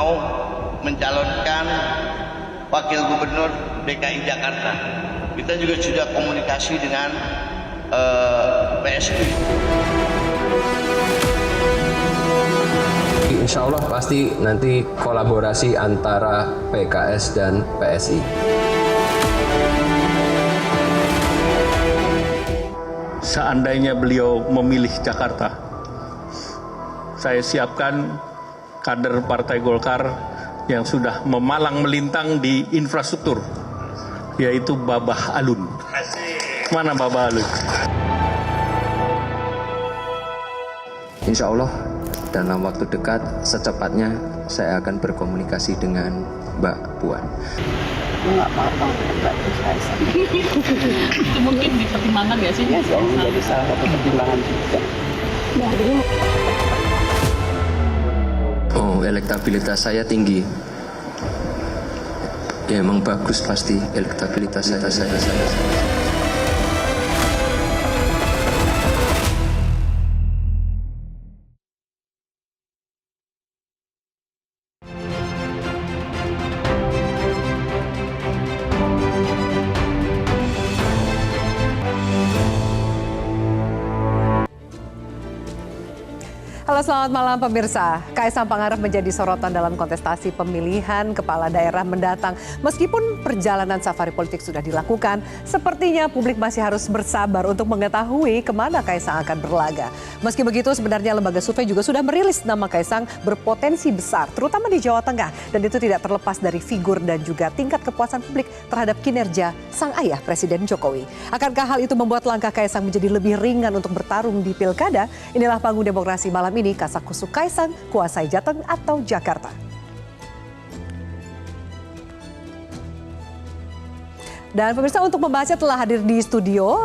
mau mencalonkan wakil gubernur DKI Jakarta. Kita juga sudah komunikasi dengan PSI. Insya Allah pasti nanti kolaborasi antara PKS dan PSI. Seandainya beliau memilih Jakarta, saya siapkan kader Partai Golkar yang sudah memalang melintang di infrastruktur, yaitu Babah Alun. Mana Babah Alun? Insya Allah dalam waktu dekat secepatnya saya akan berkomunikasi dengan Mbak Puan. Nggak apa-apa, nggak bisa. Itu mungkin dipertimbangkan nggak sih? Ya, jadi salah satu pertimbangan juga. Oh, elektabilitas saya tinggi. Ya emang bagus pasti elektabilitas saya. Halo, selamat malam pemirsa. Kaisang Pangarep menjadi sorotan dalam kontestasi pemilihan kepala daerah mendatang. Meskipun perjalanan safari politik sudah dilakukan, sepertinya publik masih harus bersabar untuk mengetahui kemana Kaisang akan berlaga. Meski begitu, sebenarnya lembaga survei juga sudah merilis nama Kaisang berpotensi besar, terutama di Jawa Tengah. Dan itu tidak terlepas dari figur dan juga tingkat kepuasan publik terhadap kinerja sang ayah Presiden Jokowi. Akankah hal itu membuat langkah Kaisang menjadi lebih ringan untuk bertarung di pilkada? Inilah panggung demokrasi malam ini, Kasakusuk Kaisang, kuasai Jateng atau Jakarta. Dan pemirsa, untuk membahasnya telah hadir di studio.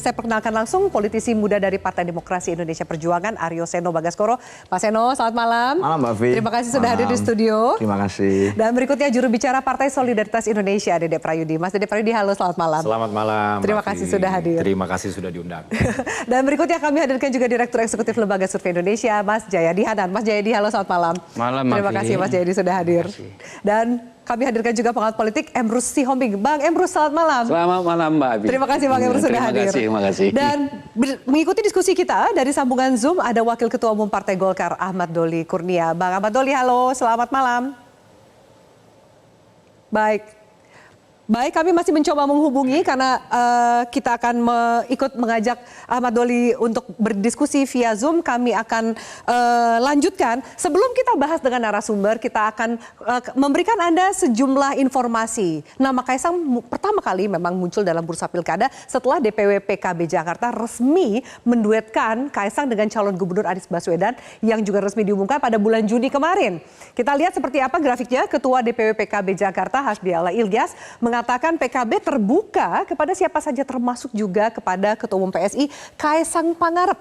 Saya perkenalkan langsung politisi muda dari Partai Demokrasi Indonesia Perjuangan, Aryo Seno Bagaskoro. Pak Seno, selamat malam. Malam, Mbak Vi. Terima kasih sudah hadir di studio. Terima kasih. Dan berikutnya juru bicara Partai Solidaritas Indonesia, Dede Prayudi. Mas Dede Prayudi, halo, selamat malam. Selamat malam. Terima kasih sudah hadir. Terima kasih sudah diundang. Dan berikutnya kami hadirkan juga Direktur Eksekutif Lembaga Survei Indonesia, Mas Jayadi Hanan. Mas Jayadi, halo, selamat malam. Malam, Terima kasih Mas Jayadi sudah hadir. Dan kami hadirkan juga pengamat politik Emrus Sihombing. Bang Emrus, selamat malam. Selamat malam Mbak Abi. Terima kasih Bang Emrus sudah hadir. Terima kasih. Dan mengikuti diskusi kita dari sambungan Zoom ada Wakil Ketua Umum Partai Golkar Ahmad Doli Kurnia. Bang Ahmad Doli, halo, selamat malam. Baik, kami masih mencoba menghubungi karena kita akan ikut mengajak Ahmad Doli untuk berdiskusi via Zoom. Kami akan lanjutkan. Sebelum kita bahas dengan narasumber, kita akan memberikan Anda sejumlah informasi. Nama Kaisang pertama kali memang muncul dalam bursa pilkada setelah DPW PKB Jakarta resmi menduetkan Kaisang dengan calon gubernur Anies Baswedan yang juga resmi diumumkan pada bulan Juni kemarin. Kita lihat seperti apa grafiknya. Ketua DPW PKB Jakarta Hasbiallah Ilyas mengatakan PKB terbuka kepada siapa saja, termasuk juga kepada Ketua Umum PSI Kaisang Pangarep,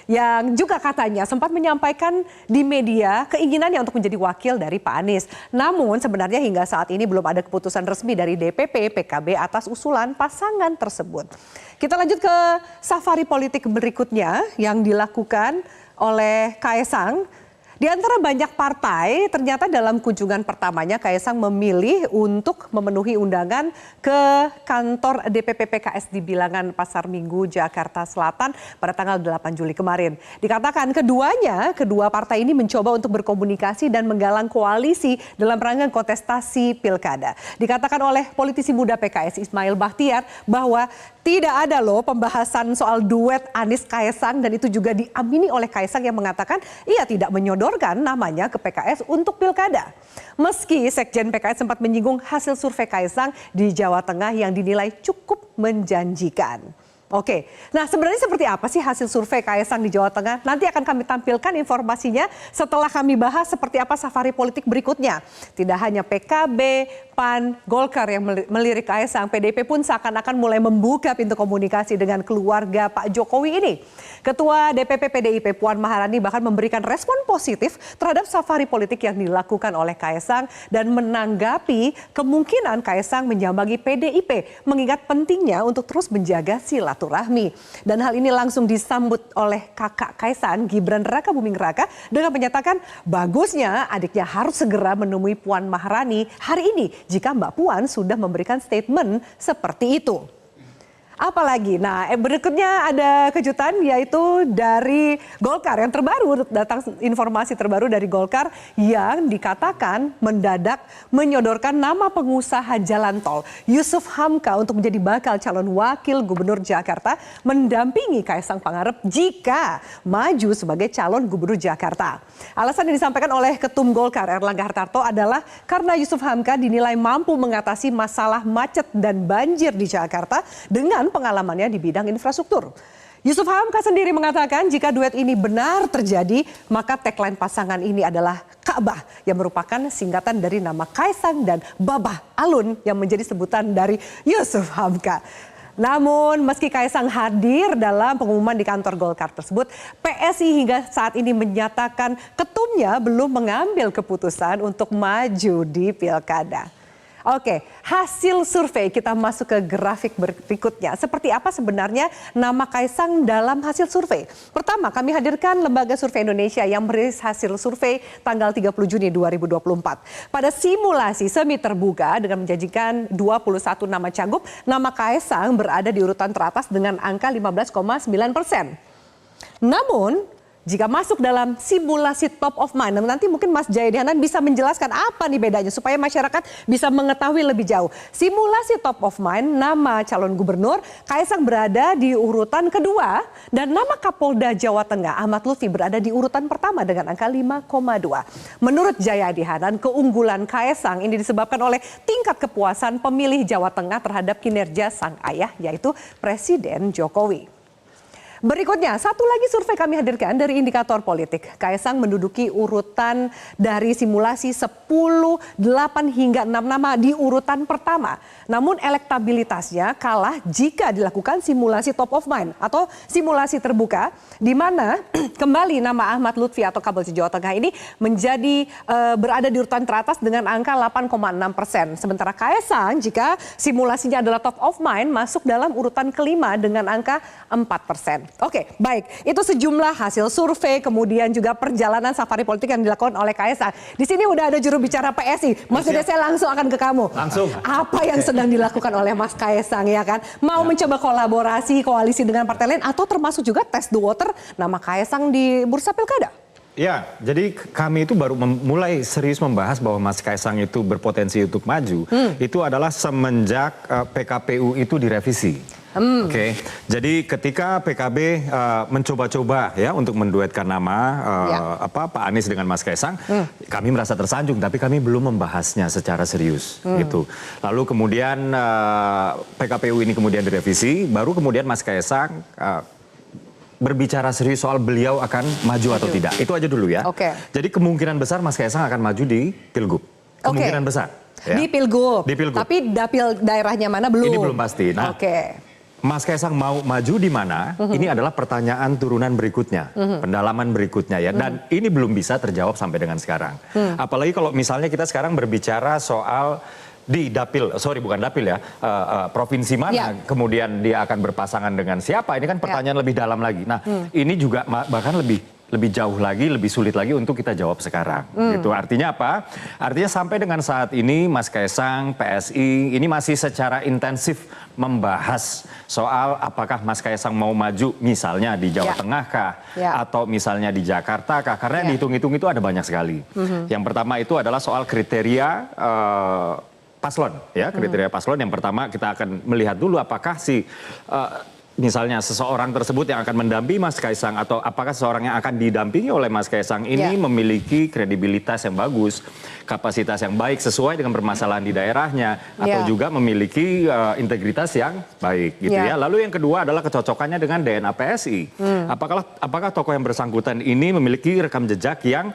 yang juga katanya sempat menyampaikan di media keinginannya untuk menjadi wakil dari Pak Anies. Namun sebenarnya hingga saat ini belum ada keputusan resmi dari DPP PKB atas usulan pasangan tersebut. Kita lanjut ke safari politik berikutnya yang dilakukan oleh Kaisang. Di antara banyak partai, ternyata dalam kunjungan pertamanya Kaisang memilih untuk memenuhi undangan ke kantor DPP PKS di Bilangan Pasar Minggu, Jakarta Selatan pada tanggal 8 Juli kemarin. Dikatakan kedua partai ini mencoba untuk berkomunikasi dan menggalang koalisi dalam rangka kontestasi pilkada. Dikatakan oleh politisi muda PKS Ismail Bahtiar bahwa tidak ada loh pembahasan soal duet Anies Kaisang, dan itu juga diamini oleh Kaisang yang mengatakan ia tidak menyodorkan namanya ke PKS untuk pilkada. Meski Sekjen PKS sempat menyinggung hasil survei Kaisang di Jawa Tengah yang dinilai cukup menjanjikan. Oke, nah sebenarnya seperti apa sih hasil survei Kaisang di Jawa Tengah? Nanti akan kami tampilkan informasinya setelah kami bahas seperti apa safari politik berikutnya. Tidak hanya PKB, PAN, Golkar yang melirik Kaisang, PDIP pun seakan-akan mulai membuka pintu komunikasi dengan keluarga Pak Jokowi ini. Ketua DPP PDIP Puan Maharani bahkan memberikan respon positif terhadap safari politik yang dilakukan oleh Kaisang dan menanggapi kemungkinan Kaisang menyambangi PDIP, mengingat pentingnya untuk terus menjaga silaturahmi. silaturahmi. Dan hal ini langsung disambut oleh kakak Kaisang, Gibran Rakabuming Raka, dengan menyatakan bagusnya adiknya harus segera menemui Puan Maharani hari ini jika Mbak Puan sudah memberikan statement seperti itu. Apalagi, nah berikutnya ada kejutan yaitu dari Golkar yang terbaru, datang informasi terbaru dari Golkar yang dikatakan mendadak menyodorkan nama pengusaha jalan tol Yusuf Hamka untuk menjadi bakal calon wakil gubernur Jakarta mendampingi Kaisang Pangarep jika maju sebagai calon gubernur Jakarta. Alasan yang disampaikan oleh Ketum Golkar Erlangga Hartarto adalah karena Yusuf Hamka dinilai mampu mengatasi masalah macet dan banjir di Jakarta dengan pengalamannya di bidang infrastruktur. Yusuf Hamka sendiri mengatakan jika duet ini benar terjadi, maka tagline pasangan ini adalah Ka'bah yang merupakan singkatan dari nama Kaisang dan Babah Alun yang menjadi sebutan dari Yusuf Hamka. Namun meski Kaisang hadir dalam pengumuman di kantor Golkar tersebut, PSI hingga saat ini menyatakan ketumnya belum mengambil keputusan untuk maju di Pilkada. Oke, hasil survei, kita masuk ke grafik berikutnya. Seperti apa sebenarnya nama Kaisang dalam hasil survei? Pertama, kami hadirkan Lembaga Survei Indonesia yang merilis hasil survei tanggal 30 Juni 2024. Pada simulasi semi terbuka dengan menjanjikan 21 nama cagup, nama Kaisang berada di urutan teratas dengan angka 15,9%. Namun, jika masuk dalam simulasi top of mind, nanti mungkin Mas Jayadi Hanan bisa menjelaskan apa nih bedanya supaya masyarakat bisa mengetahui lebih jauh. Simulasi top of mind, nama calon gubernur, Kaisang berada di urutan kedua dan nama Kapolda Jawa Tengah Ahmad Lutfi berada di urutan pertama dengan angka 5,2. Menurut Jayadi Hanan, keunggulan Kaisang ini disebabkan oleh tingkat kepuasan pemilih Jawa Tengah terhadap kinerja sang ayah yaitu Presiden Jokowi. Berikutnya, satu lagi survei kami hadirkan dari indikator politik. Kaisang menduduki urutan dari simulasi 10, 8 hingga 6 nama di urutan pertama. Namun elektabilitasnya kalah jika dilakukan simulasi top of mind atau simulasi terbuka di mana kembali nama Ahmad Lutfi atau Kapolda Jawa Tengah ini menjadi berada di urutan teratas dengan angka 8,6%. Sementara Kaisang jika simulasinya adalah top of mind masuk dalam urutan kelima dengan angka 4%. Oke, baik. Itu sejumlah hasil survei, kemudian juga perjalanan safari politik yang dilakukan oleh Kaisang. Di sini udah ada juru bicara PSI. Mas Dede, saya langsung akan ke kamu. Langsung. Apa yang sedang dilakukan oleh Mas Kaisang ya kan? Mau mencoba kolaborasi, koalisi dengan partai lain atau termasuk juga test the water nama Kaisang di bursa pilkada? Ya, jadi kami itu baru mulai serius membahas bahwa Mas Kaisang itu berpotensi untuk maju. Itu adalah semenjak PKPU itu direvisi. Oke, jadi ketika PKB mencoba-coba ya untuk menduetkan nama Pak Anies dengan Mas Kaisang, kami merasa tersanjung, tapi kami belum membahasnya secara serius gitu. Lalu kemudian PKPU ini kemudian direvisi, baru kemudian Mas Kaisang berbicara serius soal beliau akan maju atau tidak. Itu aja dulu ya. Jadi kemungkinan besar Mas Kaisang akan maju di Pilgub. Kemungkinan besar. Ya. Di Pilgub. Di Pilgub. Tapi dapil daerahnya mana belum. Ini belum pasti. Nah, Mas Kaisang mau maju di mana? Ini adalah pertanyaan turunan berikutnya, pendalaman berikutnya ya. Dan ini belum bisa terjawab sampai dengan sekarang. Apalagi kalau misalnya kita sekarang berbicara soal di dapil, bukan dapil ya, provinsi mana kemudian dia akan berpasangan dengan siapa? Ini kan pertanyaan lebih dalam lagi. Nah, ini juga bahkan lebih jauh lagi, lebih sulit lagi untuk kita jawab sekarang. Gitu. Artinya apa? Artinya sampai dengan saat ini Mas Kaisang, PSI ini masih secara intensif membahas soal apakah Mas Kaisang mau maju misalnya di Jawa Tengah kah? Atau misalnya di Jakarta kah? Karena dihitung-hitung itu ada banyak sekali. Yang pertama itu adalah soal kriteria paslon. Ya, kriteria paslon yang pertama kita akan melihat dulu apakah misalnya seseorang tersebut yang akan mendampingi Mas Kaisang atau apakah seseorang yang akan didampingi oleh Mas Kaisang ini memiliki kredibilitas yang bagus, kapasitas yang baik sesuai dengan permasalahan di daerahnya atau juga memiliki integritas yang baik gitu ya. Lalu yang kedua adalah kecocokannya dengan DNA PSI. Apakah tokoh yang bersangkutan ini memiliki rekam jejak yang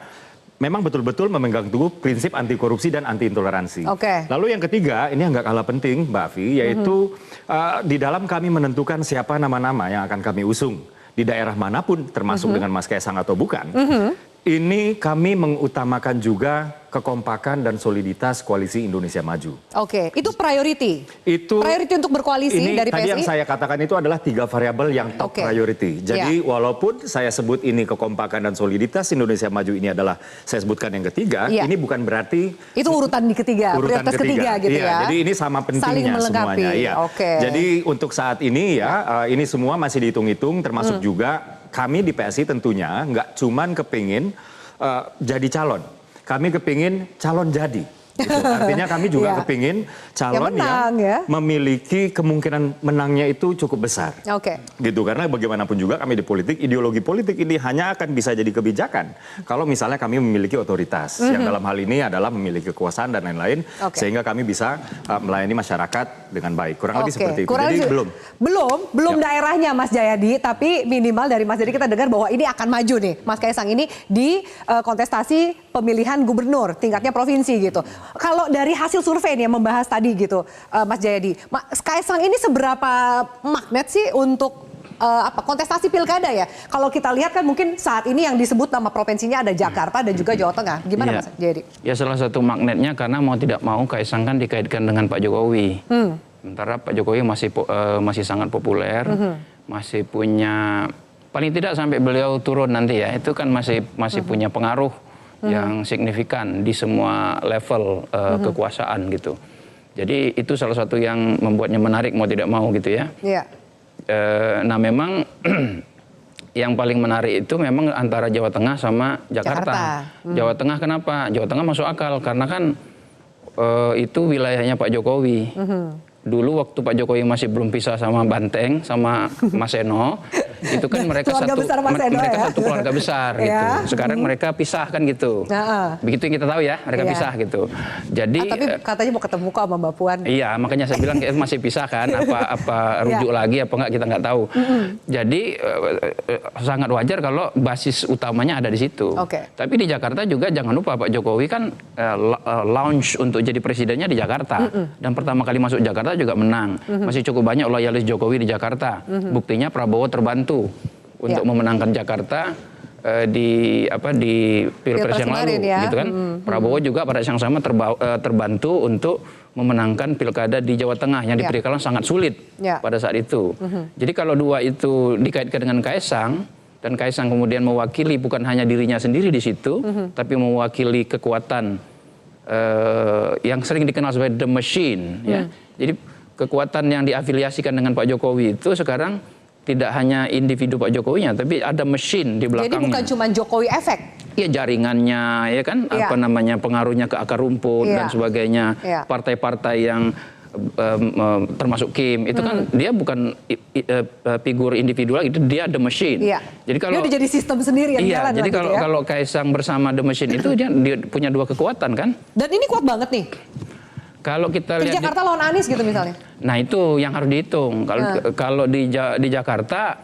memang betul-betul memegang teguh prinsip anti korupsi dan anti intoleransi. Lalu yang ketiga, ini yang nggak kalah penting Mbak Afi, yaitu di dalam kami menentukan siapa nama-nama yang akan kami usung di daerah manapun termasuk dengan Mas Kaisang atau bukan. Ini kami mengutamakan juga kekompakan dan soliditas koalisi Indonesia Maju. Oke, itu priority. Itu priority untuk berkoalisi ini dari tadi PSI. yang saya katakan itu adalah 3 variabel yang top Oke. priority. Jadi walaupun saya sebut ini kekompakan dan soliditas Indonesia Maju ini adalah saya sebutkan yang ketiga, Iya. ini bukan berarti Itu urutan di ketiga, urutan prioritas ketiga gitu Iya, ya. jadi ini sama Saling pentingnya melengkapi. semuanya. Iya. Oke. Jadi untuk saat ini ya, ini semua masih dihitung-hitung, termasuk juga kami di PSI tentunya nggak cuman kepingin jadi calon. Kami kepingin calon jadi. Gitu. Artinya kami juga Iya. kepingin calon menang, yang ya. memiliki kemungkinan menangnya itu cukup besar. Oke. Gitu, karena bagaimanapun juga kami di politik, ideologi politik ini hanya akan bisa jadi kebijakan kalau misalnya kami memiliki otoritas. Yang dalam hal ini adalah memiliki kekuasaan dan lain-lain, Oke. sehingga kami bisa melayani masyarakat dengan baik. Kurang lebih Oke, seperti itu. kurang Jadi lebih- belum Ya. daerahnya Mas Jayadi, tapi minimal dari Mas Jayadi kita dengar bahwa ini akan maju nih, Mas Kaisang ini di kontestasi pemilihan gubernur tingkatnya provinsi gitu. Kalau dari hasil survei nih yang membahas tadi gitu, Mas Jayadi, Mas Kaisang ini seberapa magnet sih untuk kontestasi pilkada ya? Kalau kita lihat kan mungkin saat ini yang disebut nama provinsinya ada Jakarta dan juga Jawa Tengah. Gimana Iya. Mas Jayadi? Ya salah satu magnetnya karena mau tidak mau Kaisang kan dikaitkan dengan Pak Jokowi. Sementara Pak Jokowi masih sangat populer, masih punya paling tidak sampai beliau turun nanti ya, itu kan masih punya pengaruh yang signifikan di semua level kekuasaan gitu. Jadi itu salah satu yang membuatnya menarik mau tidak mau gitu ya. Iya. Nah memang yang paling menarik itu memang antara Jawa Tengah sama Jakarta. Jawa Tengah kenapa? Jawa Tengah masuk akal karena kan itu wilayahnya Pak Jokowi. Dulu waktu Pak Jokowi masih belum pisah sama Banteng, sama Mas Eno, itu kan mereka Keluarga besar Mas Eno mereka ya? satu keluarga besar gitu. Ya. Sekarang mereka pisah kan gitu. Begitu yang kita tahu ya, mereka Iya. pisah gitu. Jadi Tapi katanya mau ketemu kok sama Mbak Puan. iya, makanya saya bilang masih pisah kan, apa rujuk lagi apa enggak kita nggak tahu. Jadi sangat wajar kalau basis utamanya ada di situ. Oke. Tapi di Jakarta juga jangan lupa Pak Jokowi kan launch untuk jadi presidennya di Jakarta. Dan pertama kali masuk Jakarta juga menang. Masih cukup banyak loyalis Jokowi di Jakarta. Buktinya Prabowo terbantu untuk memenangkan Jakarta di Pilpres yang lalu, kemarin ya. gitu kan. Prabowo juga pada saat yang sama terbantu untuk memenangkan pilkada di Jawa Tengah yang diperkirakan sangat sulit pada saat itu. Jadi kalau dua itu dikaitkan dengan Kaisang dan Kaisang kemudian mewakili bukan hanya dirinya sendiri di situ, tapi mewakili kekuatan yang sering dikenal sebagai the machine, ya. Jadi kekuatan yang diafiliasikan dengan Pak Jokowi itu sekarang tidak hanya individu Pak Jokowinya, tapi ada mesin di belakangnya. Jadi bukan cuma Jokowi efek. Iya, jaringannya, ya kan, pengaruhnya ke akar rumput dan sebagainya. Partai-partai yang termasuk Kim itu kan dia bukan figur individu lagi, itu dia the machine. Jadi kalau dia udah jadi sistem sendiri yang jalan. Jadi kalau Kaisang bersama the machine itu dia punya dua kekuatan kan. Dan ini kuat banget nih. Kalau kita Di lihat Jakarta lawan Anies gitu misalnya. Nah itu yang harus dihitung. Kalau di Jakarta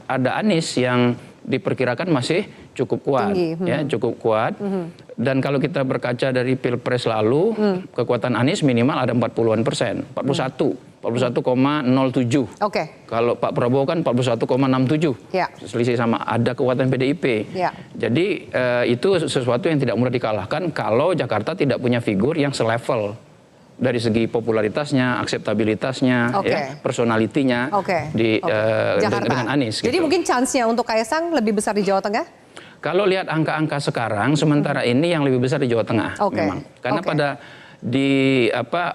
ada Anies yang diperkirakan masih cukup kuat, ya cukup kuat. Dan kalau kita berkaca dari Pilpres lalu, kekuatan Anies minimal ada 40-an%, 41,07. Oke. Kalau Pak Prabowo kan 41,67. Selisih sama, ada kekuatan PDIP. Jadi itu sesuatu yang tidak mudah dikalahkan kalau Jakarta tidak punya figur yang selevel dari segi popularitasnya, akseptabilitasnya, ya, personalitinya dengan Anies. Jadi mungkin chance-nya untuk Kaisang lebih besar di Jawa Tengah? Kalau lihat angka-angka sekarang, sementara ini yang lebih besar di Jawa Tengah, memang. Karena pada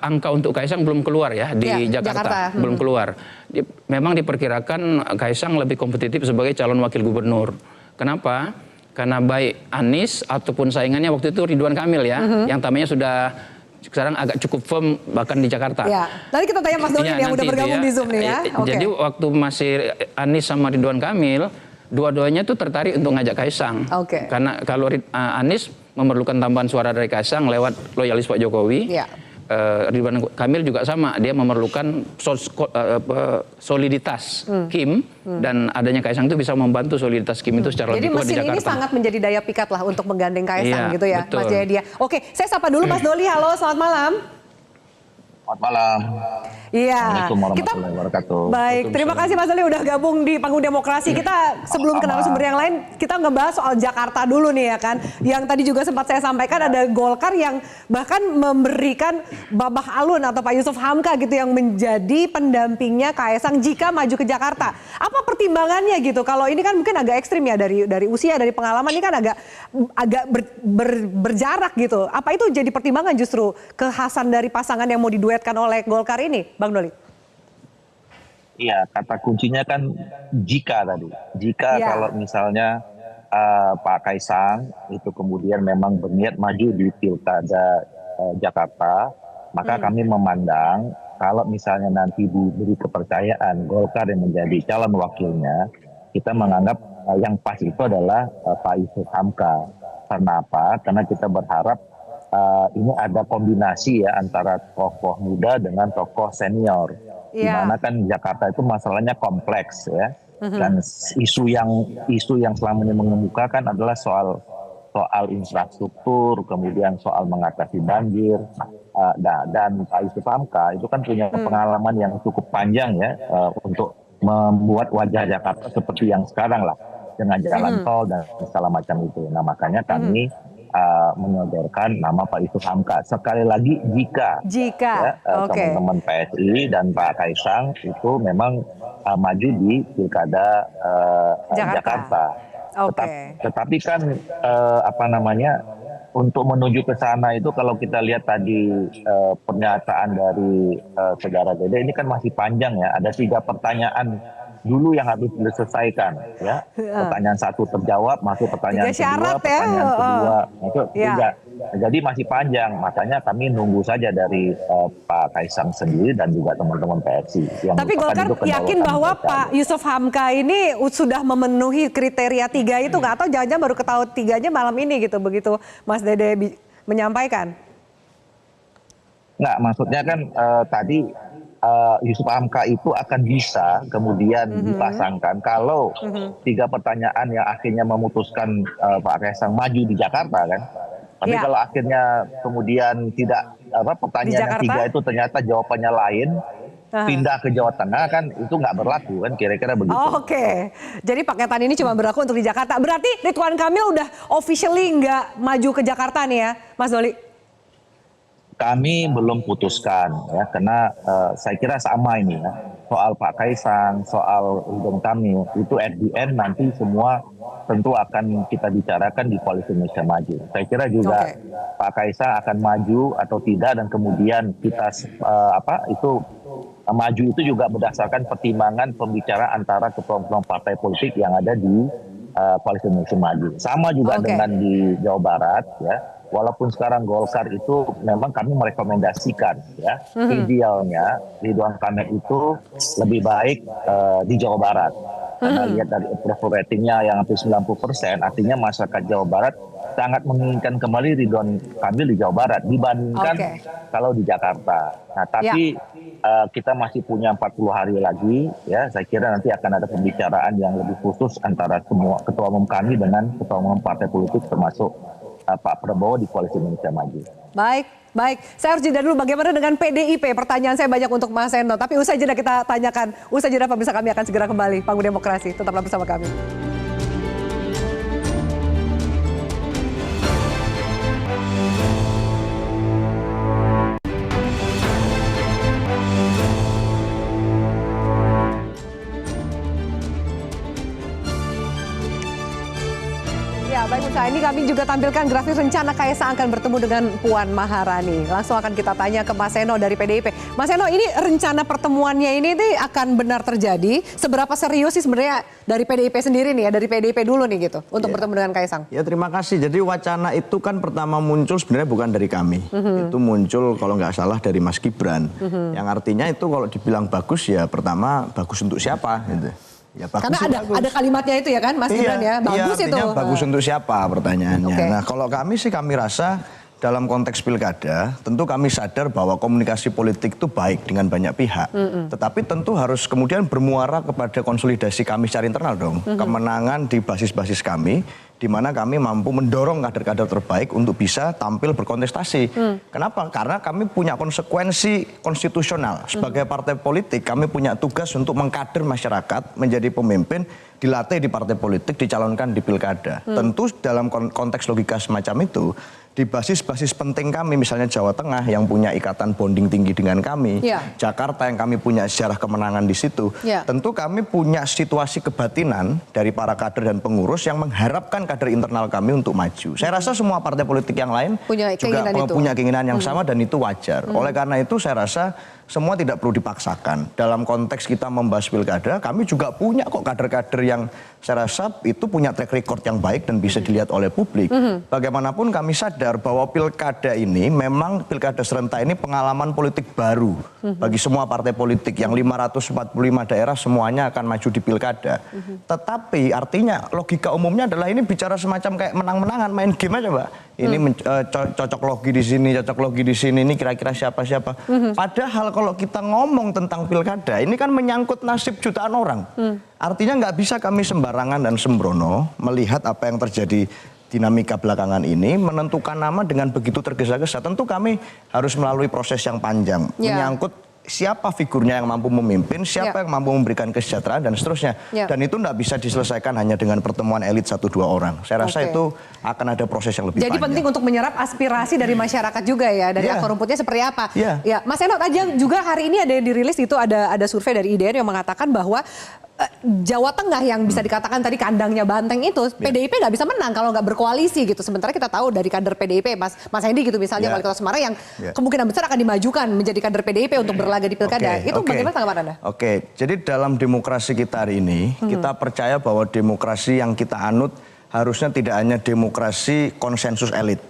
angka untuk Kaisang belum keluar ya di Jakarta. Belum keluar. Memang diperkirakan Kaisang lebih kompetitif sebagai calon wakil gubernur. Kenapa? Karena baik Anies ataupun saingannya waktu itu Ridwan Kamil ya, yang tampaknya sudah sekarang agak cukup firm bahkan di Jakarta. Nanti kita tanya Mas Doli yang udah bergabung di Zoom nih ya. Jadi waktu masih Anies sama Ridwan Kamil, dua-duanya tuh tertarik untuk ngajak Kaisang. Karena kalau Anies memerlukan tambahan suara dari Kaisang lewat loyalis Pak Jokowi. Ridwan Kamil juga sama, dia memerlukan soliditas Kim dan adanya Kaisang itu bisa membantu soliditas Kim itu secara lebih kuat di Jakarta. Jadi mesin ini sangat menjadi daya pikat lah untuk menggandeng Kaisang gitu ya, betul. Mas Jayadi. Oke, saya sapa dulu Mas Doli. Halo, selamat malam. Selamat malam. Iya. Assalamualaikum warahmatullahi wabarakatuh. Baik, terima kasih Mas Doli udah gabung di Panggung Demokrasi. Kita sebelum ke narasumber yang lain, kita ngebahas soal Jakarta dulu nih ya kan. Yang tadi juga sempat saya sampaikan ada Golkar yang bahkan memberikan Babah Alun atau Pak Yusuf Hamka gitu yang menjadi pendampingnya Kaesang jika maju ke Jakarta. Apa pertimbangannya gitu? Kalau ini kan mungkin agak ekstrim ya dari usia, dari pengalaman ini kan agak berjarak gitu. Apa itu jadi pertimbangan justru kekhasan dari pasangan yang mau diduetkan oleh Golkar ini, Bang Doli? Iya, kata kuncinya kan jika tadi. Jika kalau misalnya Pak Kaesang itu kemudian memang berniat maju di Pilkada Jakarta, maka kami memandang kalau misalnya nanti diberi kepercayaan Golkar yang menjadi calon wakilnya, kita menganggap yang pas itu adalah Pak Yusuf Hamka. Karena apa? Karena kita berharap ini ada kombinasi ya antara tokoh muda dengan tokoh senior. Di mana kan Jakarta itu masalahnya kompleks ya. Dan isu yang selama ini mengemukakan adalah soal infrastruktur, kemudian soal mengatasi banjir. Dan Pak Yusuf Hamka itu kan punya pengalaman yang cukup panjang ya untuk membuat wajah Jakarta seperti yang sekarang lah, dengan jalan tol dan segala macam itu. Nah makanya kami menyodorkan nama Pak Yusuf Hamka. Sekali lagi jika ya, teman-teman PSI dan Pak Kaesang itu memang maju di Pilkada Jakarta. Tetapi kan untuk menuju ke sana itu kalau kita lihat tadi pernyataan dari Saudara Dede ini kan masih panjang ya. Ada 3 pertanyaan dulu yang harus diselesaikan ya. Pertanyaan 1 terjawab, masuk pertanyaan kedua, pertanyaan kedua masuk tiga. Jadi masih panjang, makanya kami nunggu saja dari Pak Kaesang sendiri dan juga teman-teman PSI. Tapi Golkar yakin bahwa Pak Yusuf Hamka ini sudah memenuhi kriteria 3 itu nggak? Atau jangan-jangan baru ketahui 3-nya malam ini gitu, begitu Mas Dede menyampaikan? Nggak, maksudnya kan tadi Yusuf Hamka itu akan bisa kemudian dipasangkan kalau 3 pertanyaan yang akhirnya memutuskan Pak Kaesang maju di Jakarta kan. Tapi kalau akhirnya kemudian tidak pertanyaan yang 3 itu ternyata jawabannya lain, pindah ke Jawa Tengah kan itu nggak berlaku kan, kira-kira begitu. Oke. Jadi paketan ini cuma berlaku untuk di Jakarta. Berarti Ridwan Kamil udah officially nggak maju ke Jakarta nih ya, Mas Doli? Kami belum putuskan ya, karena saya kira sama ini ya. Soal Pak Kaesang, soal Ridwan Kamil, itu at the end nanti semua tentu akan kita bicarakan di Koalisi Indonesia Maju. Saya kira juga Pak Kaesang akan maju atau tidak, dan kemudian kita maju itu juga berdasarkan pertimbangan pembicaraan antara ketua-ketua partai politik yang ada di Koalisi Indonesia Maju. Sama juga dengan di Jawa Barat ya. Walaupun sekarang Golkar itu memang kami merekomendasikan ya, idealnya Ridwan Kamil itu lebih baik di Jawa Barat. Karena lihat dari approval ratingnya yang hampir 90%, artinya masyarakat Jawa Barat sangat menginginkan kembali Ridwan Kamil di Jawa Barat dibandingkan kalau di Jakarta. Nah tapi kita masih punya 40 hari lagi ya, saya kira nanti akan ada pembicaraan yang lebih khusus antara semua ketua umum kami dengan ketua umum partai politik termasuk Pak Prabowo di Koalisi Indonesia Maju. Baik. Saya harus jeda dulu, bagaimana dengan PDIP? Pertanyaan saya banyak untuk Mas Eno, tapi usai jeda kita tanyakan. Usai jeda pemirsa, kami akan segera kembali. Panggung Demokrasi, tetaplah bersama kami. Baik Musa, ini kami juga tampilkan grafis rencana Kaesang akan bertemu dengan Puan Maharani. Langsung akan kita tanya ke Mas Eno dari PDIP. Mas Eno, ini rencana pertemuannya ini akan benar terjadi? Seberapa serius sih sebenarnya dari PDIP sendiri nih ya, dari PDIP dulu nih gitu, untuk bertemu dengan Kaesang? Ya terima kasih. Jadi wacana itu kan pertama muncul sebenarnya bukan dari kami. Itu muncul kalau nggak salah dari Mas Gibran. Yang artinya itu kalau dibilang bagus ya pertama bagus untuk siapa gitu. Ya, bagus. Karena ada kalimatnya itu ya kan Mas Gibran ya, bagus itu. Bagus untuk siapa pertanyaannya. Nah kalau kami sih kami rasa dalam konteks pilkada, tentu kami sadar bahwa komunikasi politik itu baik dengan banyak pihak. Tetapi tentu harus kemudian bermuara kepada konsolidasi kami secara internal dong. Kemenangan di basis-basis kami, di mana kami mampu mendorong kader-kader terbaik untuk bisa tampil berkontestasi. Kenapa? Karena kami punya konsekuensi konstitusional. Sebagai partai politik, kami punya tugas untuk mengkader masyarakat, menjadi pemimpin, dilatih di partai politik, dicalonkan di pilkada. Tentu dalam konteks logika semacam itu, di basis-basis penting kami, misalnya Jawa Tengah yang punya ikatan bonding tinggi dengan kami, Jakarta yang kami punya sejarah kemenangan di situ, tentu kami punya situasi kebatinan dari para kader dan pengurus yang mengharapkan kader internal kami untuk maju. Saya rasa semua partai politik yang lain juga punya keinginan yang sama dan itu wajar. Oleh karena itu saya rasa semua tidak perlu dipaksakan. Dalam konteks kita membahas pilkada, kami juga punya kok kader-kader yang saya rasa itu punya track record yang baik dan bisa dilihat oleh publik. Bagaimanapun kami sadar bahwa pilkada ini memang pilkada serentak ini pengalaman politik baru bagi semua partai politik yang 545 daerah semuanya akan maju di pilkada. Tetapi artinya logika umumnya adalah ini bicara semacam kayak menang-menangan, main game aja, Mbak. Ini cocok logi di sini, cocok logi di sini, ini kira-kira siapa-siapa. Padahal kalau kita ngomong tentang pilkada, ini kan menyangkut nasib jutaan orang. Artinya nggak bisa kami sembarangan dan sembrono melihat apa yang terjadi dinamika belakangan ini, menentukan nama dengan begitu tergesa-gesa. Tentu kami harus melalui proses yang panjang, menyangkut siapa figurnya yang mampu memimpin, siapa yang mampu memberikan kesejahteraan dan seterusnya. Dan itu tidak bisa diselesaikan hanya dengan pertemuan elit 1-2 orang. Saya rasa itu akan ada proses yang lebih panjang. Jadi penting untuk menyerap aspirasi dari masyarakat juga ya, dari akar rumputnya seperti apa. Ya, Mas Eno aja juga hari ini ada yang dirilis itu ada survei dari IDN yang mengatakan bahwa Jawa Tengah yang bisa dikatakan tadi kandangnya banteng itu, PDIP nggak bisa menang kalau nggak berkoalisi gitu. Sementara kita tahu dari kader PDIP, Mas Hendy gitu misalnya, Wali Kota Semarang yang kemungkinan besar akan dimajukan menjadi kader PDIP untuk berlaga di pilkada. Itu bagaimana tanggapan Anda? Jadi dalam demokrasi kita hari ini, kita percaya bahwa demokrasi yang kita anut harusnya tidak hanya demokrasi konsensus elit.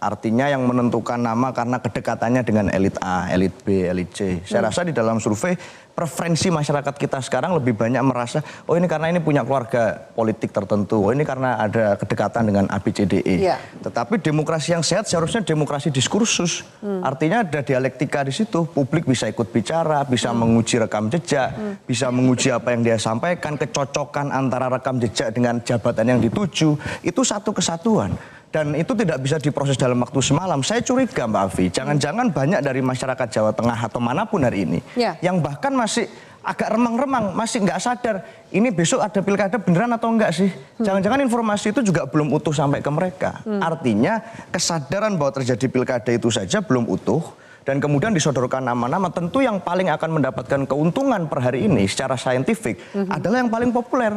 Artinya yang menentukan nama karena kedekatannya dengan elit A, elit B, elit C. Saya rasa di dalam survei preferensi masyarakat kita sekarang lebih banyak merasa, oh ini karena ini punya keluarga politik tertentu, oh ini karena ada kedekatan dengan ABCDE. Tetapi demokrasi yang sehat seharusnya demokrasi diskursus. Artinya ada dialektika di situ, publik bisa ikut bicara, bisa menguji rekam jejak, bisa menguji apa yang dia sampaikan, kecocokan antara rekam jejak dengan jabatan yang dituju, itu satu kesatuan. Dan itu tidak bisa diproses dalam waktu semalam. Saya curiga Mbak Afi, jangan-jangan banyak dari masyarakat Jawa Tengah atau manapun hari ini yang bahkan masih agak remang-remang, masih nggak sadar ini besok ada pilkada beneran atau enggak sih. Jangan-jangan informasi itu juga belum utuh sampai ke mereka. Artinya kesadaran bahwa terjadi pilkada itu saja belum utuh. Dan kemudian disodorkan nama-nama, tentu yang paling akan mendapatkan keuntungan per hari ini secara saintifik adalah yang paling populer.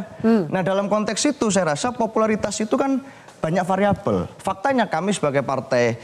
Nah dalam konteks itu saya rasa popularitas itu kan banyak variabel. Faktanya kami sebagai partai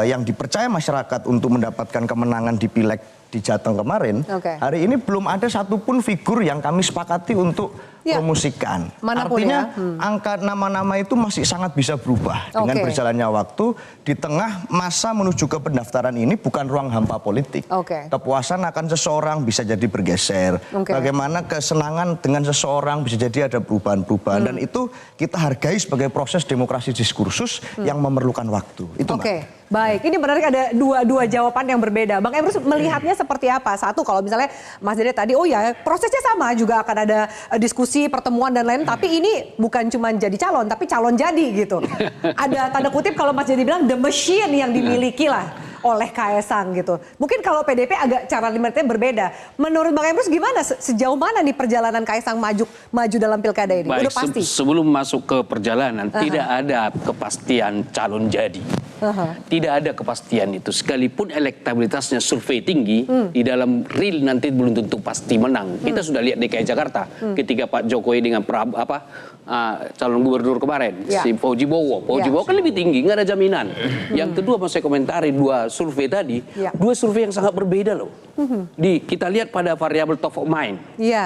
yang dipercaya masyarakat untuk mendapatkan kemenangan di pileg di Jateng kemarin, hari ini belum ada satupun figur yang kami sepakati untuk promosikan. Artinya angka nama-nama itu masih sangat bisa berubah dengan berjalannya waktu. Di tengah masa menuju ke pendaftaran ini bukan ruang hampa politik. Kepuasan akan seseorang bisa jadi bergeser. Bagaimana kesenangan dengan seseorang bisa jadi ada perubahan-perubahan. Dan itu kita hargai sebagai proses demokrasi diskursus yang memerlukan waktu. Itu Mbak. Baik, ini menarik, ada dua jawaban yang berbeda. Bang Emrus melihatnya seperti apa? Satu, kalau misalnya Mas Dede tadi, oh ya prosesnya sama, juga akan ada diskusi, pertemuan dan lain. Tapi ini bukan cuma jadi calon, tapi calon jadi gitu. Ada tanda kutip kalau Mas Dede bilang the machine yang dimiliki lah oleh Kaesang gitu. Mungkin kalau PDIP agak cara limitnya berbeda. Menurut Bang Emrus gimana? Sejauh mana nih perjalanan Kaesang maju dalam pilkada ini? Baik, udah pasti. Sebelum masuk ke perjalanan, tidak ada kepastian calon jadi. Tidak ada kepastian itu. Sekalipun elektabilitasnya survei tinggi, di dalam real nanti belum tentu pasti menang. Kita sudah lihat DKI Jakarta ketika Pak Jokowi dengan calon gubernur kemarin, si Fauji Bowo. Fauji Bowo kan lebih tinggi, nggak ada jaminan. Yang kedua, mau saya komentari dua survei tadi, dua survei yang sangat berbeda loh. Kita lihat pada variabel top of mind.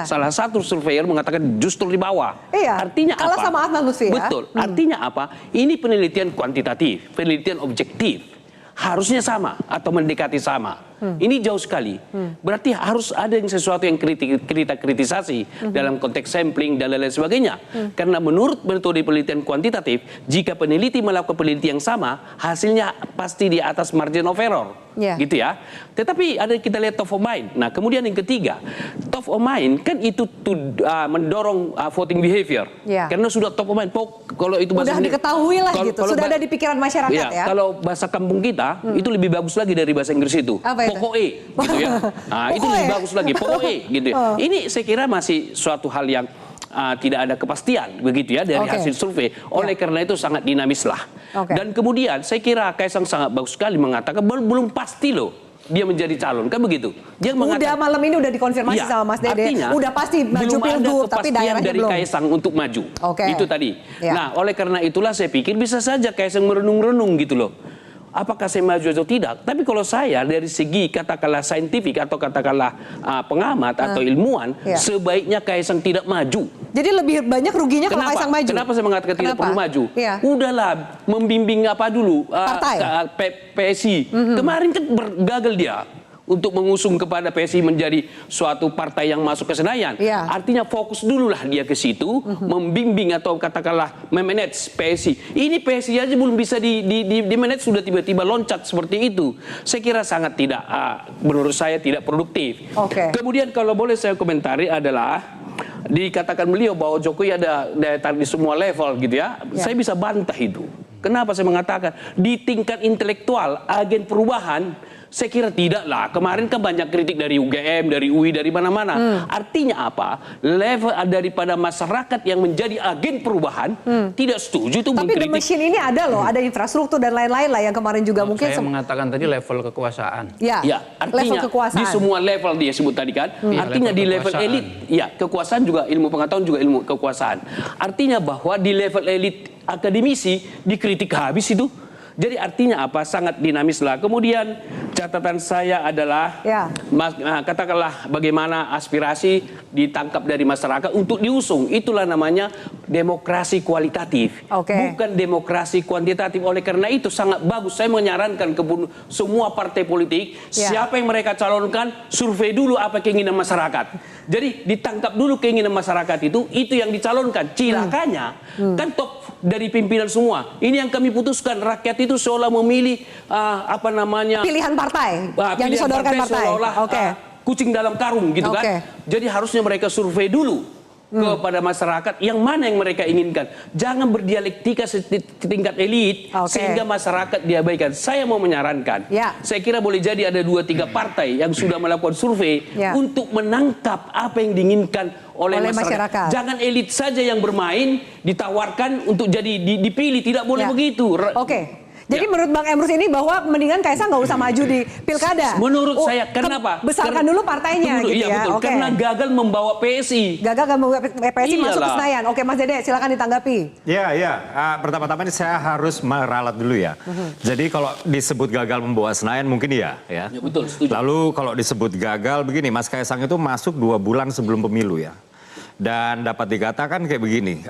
Salah satu surveyor mengatakan justru di bawah. Artinya kalah apa? Sama Ahmad Lutfi, Betul. Artinya apa? Ini penelitian kuantitatif, penelitian objektif. Harusnya sama atau mendekati sama. Ini jauh sekali. Berarti harus ada yang sesuatu yang kita kritisasi dalam konteks sampling dan lain-lain sebagainya. Karena menurut metode penelitian kuantitatif, jika peneliti melakukan penelitian yang sama, hasilnya pasti di atas margin of error. Gitu ya. Tetapi ada kita lihat top of mind. Nah, kemudian yang ketiga, top of mind kan itu mendorong voting behavior. Karena sudah top of mind. Kalau itu udah diketahui lah gitu. Sudah ada di pikiran masyarakat ya. Kalau bahasa kampung kita itu lebih bagus lagi dari bahasa Inggris itu. Pokoknya gitu ya. Nah, itu lebih bagus lagi. Pokoknya gitu ya. Ini saya kira masih suatu hal yang tidak ada kepastian begitu ya dari hasil survei. Oleh karena itu sangat dinamis lah. Dan kemudian saya kira Kaisang sangat bagus sekali mengatakan belum pasti loh dia menjadi calon, kan begitu? Dia mengatakan, malam ini udah dikonfirmasi sama Mas Dede. Artinya, udah pasti maju pilgub, tapi daerahnya dari belum. Kaisang untuk maju. Itu tadi. Nah, oleh karena itulah saya pikir bisa saja Kaisang merenung-renung gitu loh. Apakah saya maju atau tidak? Tapi kalau saya dari segi katakanlah saintifik atau katakanlah pengamat atau ilmuwan, sebaiknya Kaisang tidak maju. Jadi lebih banyak ruginya kalau Kaisang maju. Kenapa saya mengatakan tidak perlu maju? Udahlah membimbing apa dulu? PSI. Kemarin kan gagal dia untuk mengusung kepada PSI menjadi suatu partai yang masuk ke Senayan. Artinya fokus dululah dia ke situ, membimbing atau katakanlah memanage PSI. Ini PSI aja belum bisa di manage, sudah tiba-tiba loncat seperti itu. Saya kira sangat tidak, menurut saya tidak produktif. Kemudian kalau boleh saya komentari adalah, dikatakan beliau bahwa Jokowi ada daya tarik di semua level gitu ya. Saya bisa bantah itu. Kenapa saya mengatakan? Di tingkat intelektual, agen perubahan, saya kira tidak lah. Kemarin kan banyak kritik dari UGM, dari UI, dari mana-mana. Artinya apa? Level daripada masyarakat yang menjadi agen perubahan tidak setuju itu mengkritik. Tapi the machine ini ada loh, ada infrastruktur dan lain-lain lah yang kemarin juga mungkin. Saya mengatakan tadi level kekuasaan. Artinya level di semua level dia sebut tadi kan. Artinya di level elit, kekuasaan juga ilmu pengetahuan juga ilmu kekuasaan. Artinya bahwa di level elit akademisi dikritik habis itu. Jadi artinya apa? Sangat dinamis lah. Kemudian catatan saya adalah katakanlah bagaimana aspirasi ditangkap dari masyarakat untuk diusung. Itulah namanya demokrasi kualitatif, bukan demokrasi kuantitatif. Oleh karena itu sangat bagus. Saya menyarankan ke semua partai politik, siapa yang mereka calonkan, survei dulu apa keinginan masyarakat. Jadi ditangkap dulu keinginan masyarakat itu yang dicalonkan. Cilakanya kan top dari pimpinan semua. Ini yang kami putuskan, rakyat itu seolah memilih pilihan partai yang disodorkan partai. Seolah kucing dalam karung gitu kan. Jadi harusnya mereka survei dulu kepada masyarakat yang mana yang mereka inginkan. Jangan berdialektika setingkat elit sehingga masyarakat diabaikan. Saya mau menyarankan, saya kira boleh jadi ada 2-3 partai yang sudah melakukan survei untuk menangkap apa yang diinginkan oleh masyarakat. Jangan elit saja yang bermain, ditawarkan untuk jadi dipilih. Tidak boleh begitu. Jadi menurut Bang Emrus ini bahwa mendingan Kaisang nggak usah maju di pilkada. Menurut saya, kenapa? Besarkan dulu partainya gitu ya. Betul. Karena gagal membawa PSI. Gagal membawa PSI masuk ke Senayan. Oke, Mas Dede, silakan ditanggapi. Pertama-tama saya harus meralat dulu ya. Jadi kalau disebut gagal membawa Senayan mungkin ya. Betul, setuju. Lalu kalau disebut gagal begini, Mas Kaisang itu masuk 2 bulan sebelum pemilu ya. Dan dapat dikatakan kayak begini,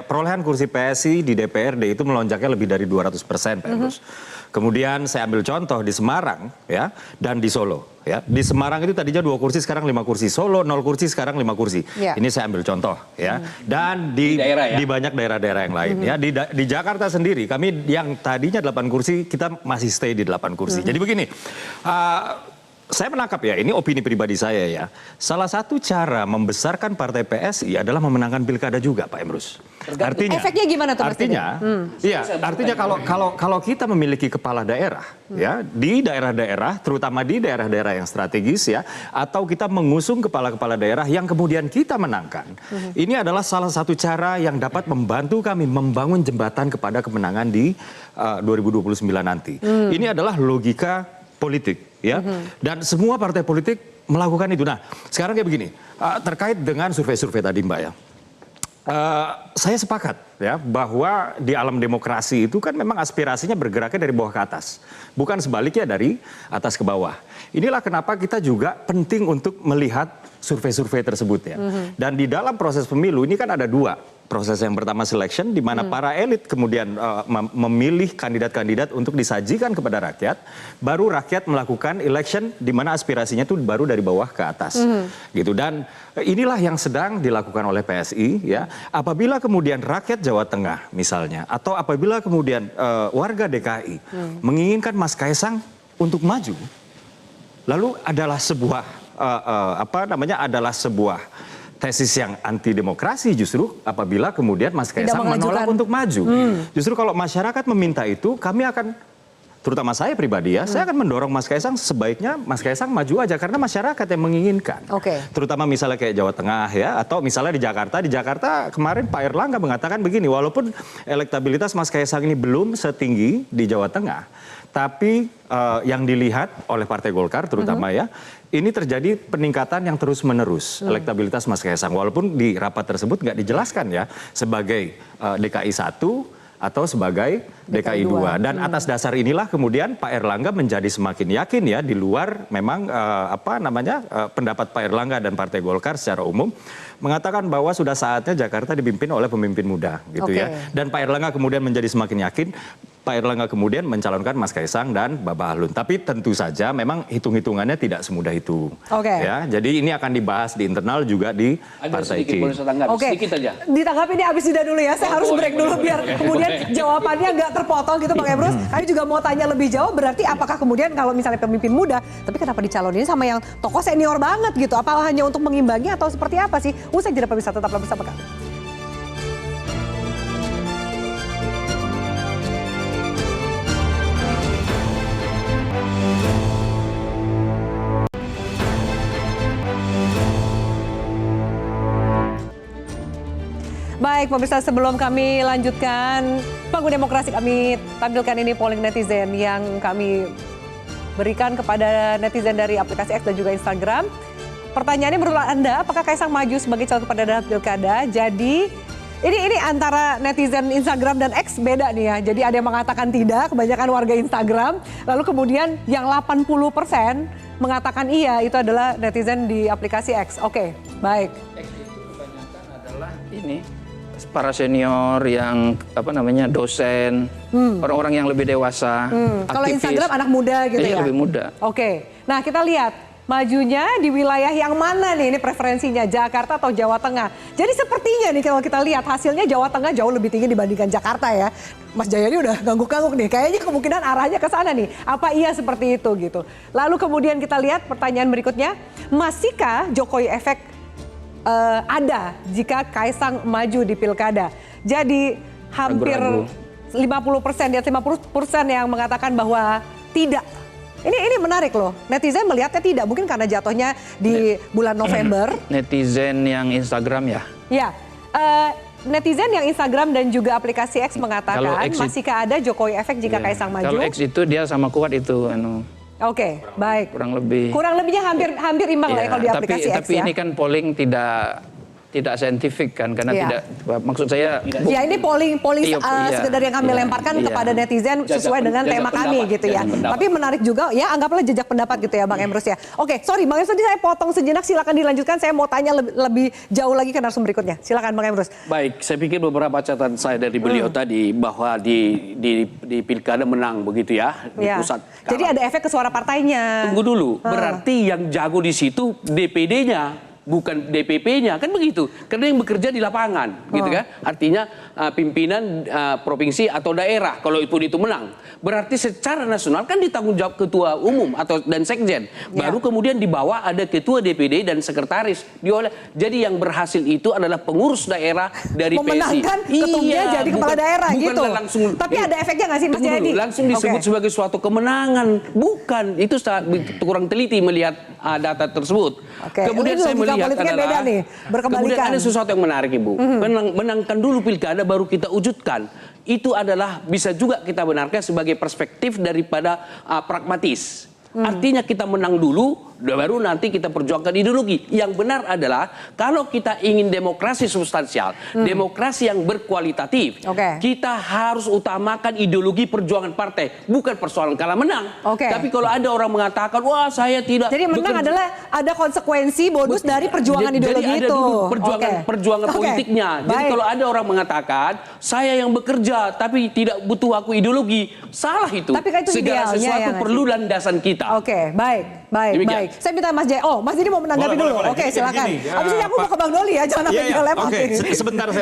perolehan kursi PSI di DPRD itu melonjaknya lebih dari 200%, Pak Emrus. Kemudian saya ambil contoh di Semarang ya, dan di Solo ya. Di Semarang itu tadinya 2 kursi, sekarang 5 kursi. Solo 0 kursi, sekarang 5 kursi. Ini saya ambil contoh ya. Dan di banyak daerah-daerah yang lain ya. Di Jakarta sendiri kami yang tadinya 8 kursi, kita masih stay di 8 kursi. Jadi begini, saya menangkap ya, ini opini pribadi saya ya. Salah satu cara membesarkan partai PSI adalah memenangkan pilkada juga, Pak Emrus. Artinya, efeknya gimana tuh? Artinya kalau kita memiliki kepala daerah ya di daerah-daerah, terutama di daerah-daerah yang strategis ya, atau kita mengusung kepala-kepala daerah yang kemudian kita menangkan. Ini adalah salah satu cara yang dapat membantu kami membangun jembatan kepada kemenangan di 2029 nanti. Ini adalah logika politik. Dan semua partai politik melakukan itu. Nah, sekarang kayak begini, terkait dengan survei-survei tadi Mbak ya. Saya sepakat ya bahwa di alam demokrasi itu kan memang aspirasinya bergeraknya dari bawah ke atas. Bukan sebaliknya dari atas ke bawah. Inilah kenapa kita juga penting untuk melihat survei-survei tersebut ya. Dan di dalam proses pemilu ini kan ada 2 proses yang pertama selection, di mana para elit kemudian memilih kandidat-kandidat untuk disajikan kepada rakyat, baru rakyat melakukan election di mana aspirasinya itu baru dari bawah ke atas, gitu. Dan inilah yang sedang dilakukan oleh PSI, ya. Apabila kemudian rakyat Jawa Tengah misalnya, atau apabila kemudian warga DKI menginginkan Mas Kaisang untuk maju, lalu adalah sebuah adalah sebuah tesis yang anti demokrasi justru apabila kemudian Mas Kaisang menolak untuk maju. Justru kalau masyarakat meminta itu, kami akan, terutama saya pribadi ya, saya akan mendorong Mas Kaisang sebaiknya Mas Kaisang maju aja karena masyarakat yang menginginkan. Terutama misalnya kayak Jawa Tengah ya, atau misalnya di Jakarta kemarin Pak Erlangga mengatakan begini, walaupun elektabilitas Mas Kaisang ini belum setinggi di Jawa Tengah, tapi yang dilihat oleh Partai Golkar terutama ya, ini terjadi peningkatan yang terus-menerus elektabilitas Mas Kaisang. Walaupun di rapat tersebut nggak dijelaskan ya sebagai DKI 1 atau sebagai DKI 2. Dan atas dasar inilah kemudian Pak Erlangga menjadi semakin yakin ya, di luar memang pendapat Pak Erlangga dan Partai Golkar secara umum mengatakan bahwa sudah saatnya Jakarta dipimpin oleh pemimpin muda gitu ya. Dan Pak Erlangga kemudian menjadi semakin yakin, Pak Erlangga kemudian mencalonkan Mas Kaisang dan Mbak Bahlun. Tapi tentu saja memang hitung-hitungannya tidak semudah itu. Ya, jadi ini akan dibahas di internal juga di Partai Ki. Sedikit aja. Ditanggapi ini abis jeda dulu ya. Saya harus break dulu biar kemudian jawabannya nggak terpotong gitu Bang Emrus. Kami juga mau tanya lebih jauh, berarti apakah kemudian kalau misalnya pemimpin muda, tapi kenapa dicalonin sama yang tokoh senior banget gitu? Apa hanya untuk mengimbangi atau seperti apa sih? Usai jeda pemirsa, tetaplah bersama kami. Baik pemirsa, sebelum kami lanjutkan Panggung Demokrasi, kami tampilkan ini polling netizen yang kami berikan kepada netizen dari aplikasi X dan juga Instagram. Pertanyaannya, menurut Anda apakah Kaisang maju sebagai calon kepala daerah pilkada? Jadi ini antara netizen Instagram dan X beda nih ya. Jadi ada yang mengatakan tidak, kebanyakan warga Instagram. Lalu kemudian yang 80% mengatakan iya, itu adalah netizen di aplikasi X. Oke, baik. X itu kebanyakan adalah ini para senior yang dosen, orang-orang yang lebih dewasa. Kalau Instagram anak muda gitu ya? Lebih muda. Oke, nah kita lihat majunya di wilayah yang mana nih, ini preferensinya Jakarta atau Jawa Tengah. Jadi sepertinya nih kalau kita lihat hasilnya Jawa Tengah jauh lebih tinggi dibandingkan Jakarta ya. Mas Jaya ini udah gangguk-gangguk nih, kayaknya kemungkinan arahnya ke sana nih. Apa iya seperti itu gitu. Lalu kemudian kita lihat pertanyaan berikutnya, masihkah Jokowi efek ada jika Kaisang maju di pilkada? Jadi hampir 50%, di atas 50% yang mengatakan bahwa tidak. Ini menarik loh, netizen melihatnya tidak, mungkin karena jatuhnya di bulan November. Netizen yang Instagram ya? Ya, netizen yang Instagram dan juga aplikasi X mengatakan masihkah ada Jokowi efek jika Kaisang maju? Kalau X itu dia sama kuat itu. Oke, baik. Kurang lebih. Kurang lebihnya hampir imbang lah ya kalau di aplikasi X tapi ya. ini kan polling tidak saintifik kan, karena tidak, maksud saya. Ya ini polling sekedar yang kami lemparkan kepada netizen sesuai dengan tema kami gitu ya. Tapi menarik juga ya, anggaplah jejak pendapat gitu ya Bang Emrus ya. Oke, sorry Bang Emrus, tadi saya potong sejenak, silakan dilanjutkan. Saya mau tanya lebih jauh lagi ke narasumber berikutnya. Silakan Bang Emrus. Baik, saya pikir beberapa catatan saya dari beliau tadi bahwa di pilkada menang begitu ya di pusat. Jadi ada efek ke suara partainya. Tunggu dulu, berarti yang jago di situ DPD-nya, bukan DPP-nya, kan begitu. Karena yang bekerja di lapangan, gitu kan. Artinya pimpinan provinsi atau daerah, kalau itu menang. Berarti secara nasional kan ditanggung jawab ketua umum dan sekjen. Baru kemudian di bawah ada ketua DPD dan sekretaris. Jadi yang berhasil itu adalah pengurus daerah dari PSI. Memenangkan ketumnya jadi kepala daerah gitu. Langsung, tapi ada efeknya nggak sih Mas Jayadi? Langsung disebut sebagai suatu kemenangan. Bukan, itu kurang teliti melihat data tersebut. Kemudian saya melihat adalah, nih, kemudian ada sesuatu yang menarik Ibu. Menangkan dulu pilkada baru kita wujudkan. Itu adalah bisa juga kita benarkan sebagai perspektif daripada pragmatis. Artinya kita menang dulu, Baru nanti kita perjuangkan ideologi. Yang benar adalah kalau kita ingin demokrasi substansial, demokrasi yang berkualitatif, kita harus utamakan ideologi perjuangan partai, bukan persoalan kalah menang. Tapi kalau ada orang mengatakan, wah saya tidak. Jadi menang adalah ada konsekuensi bonus dari perjuangan ideologi jadi ada itu. Dulu perjuangan politiknya. Jadi kalau ada orang mengatakan, saya yang bekerja tapi tidak butuh aku ideologi, salah itu. Tapi kan itu segala sesuatu perlu landasan kita. Baik. Saya minta Mas Jaya. Mas Didi mau menanggapi dulu. Silakan. Habis ini aku mau ke Bang Doli ya, jangan sampai dilempar.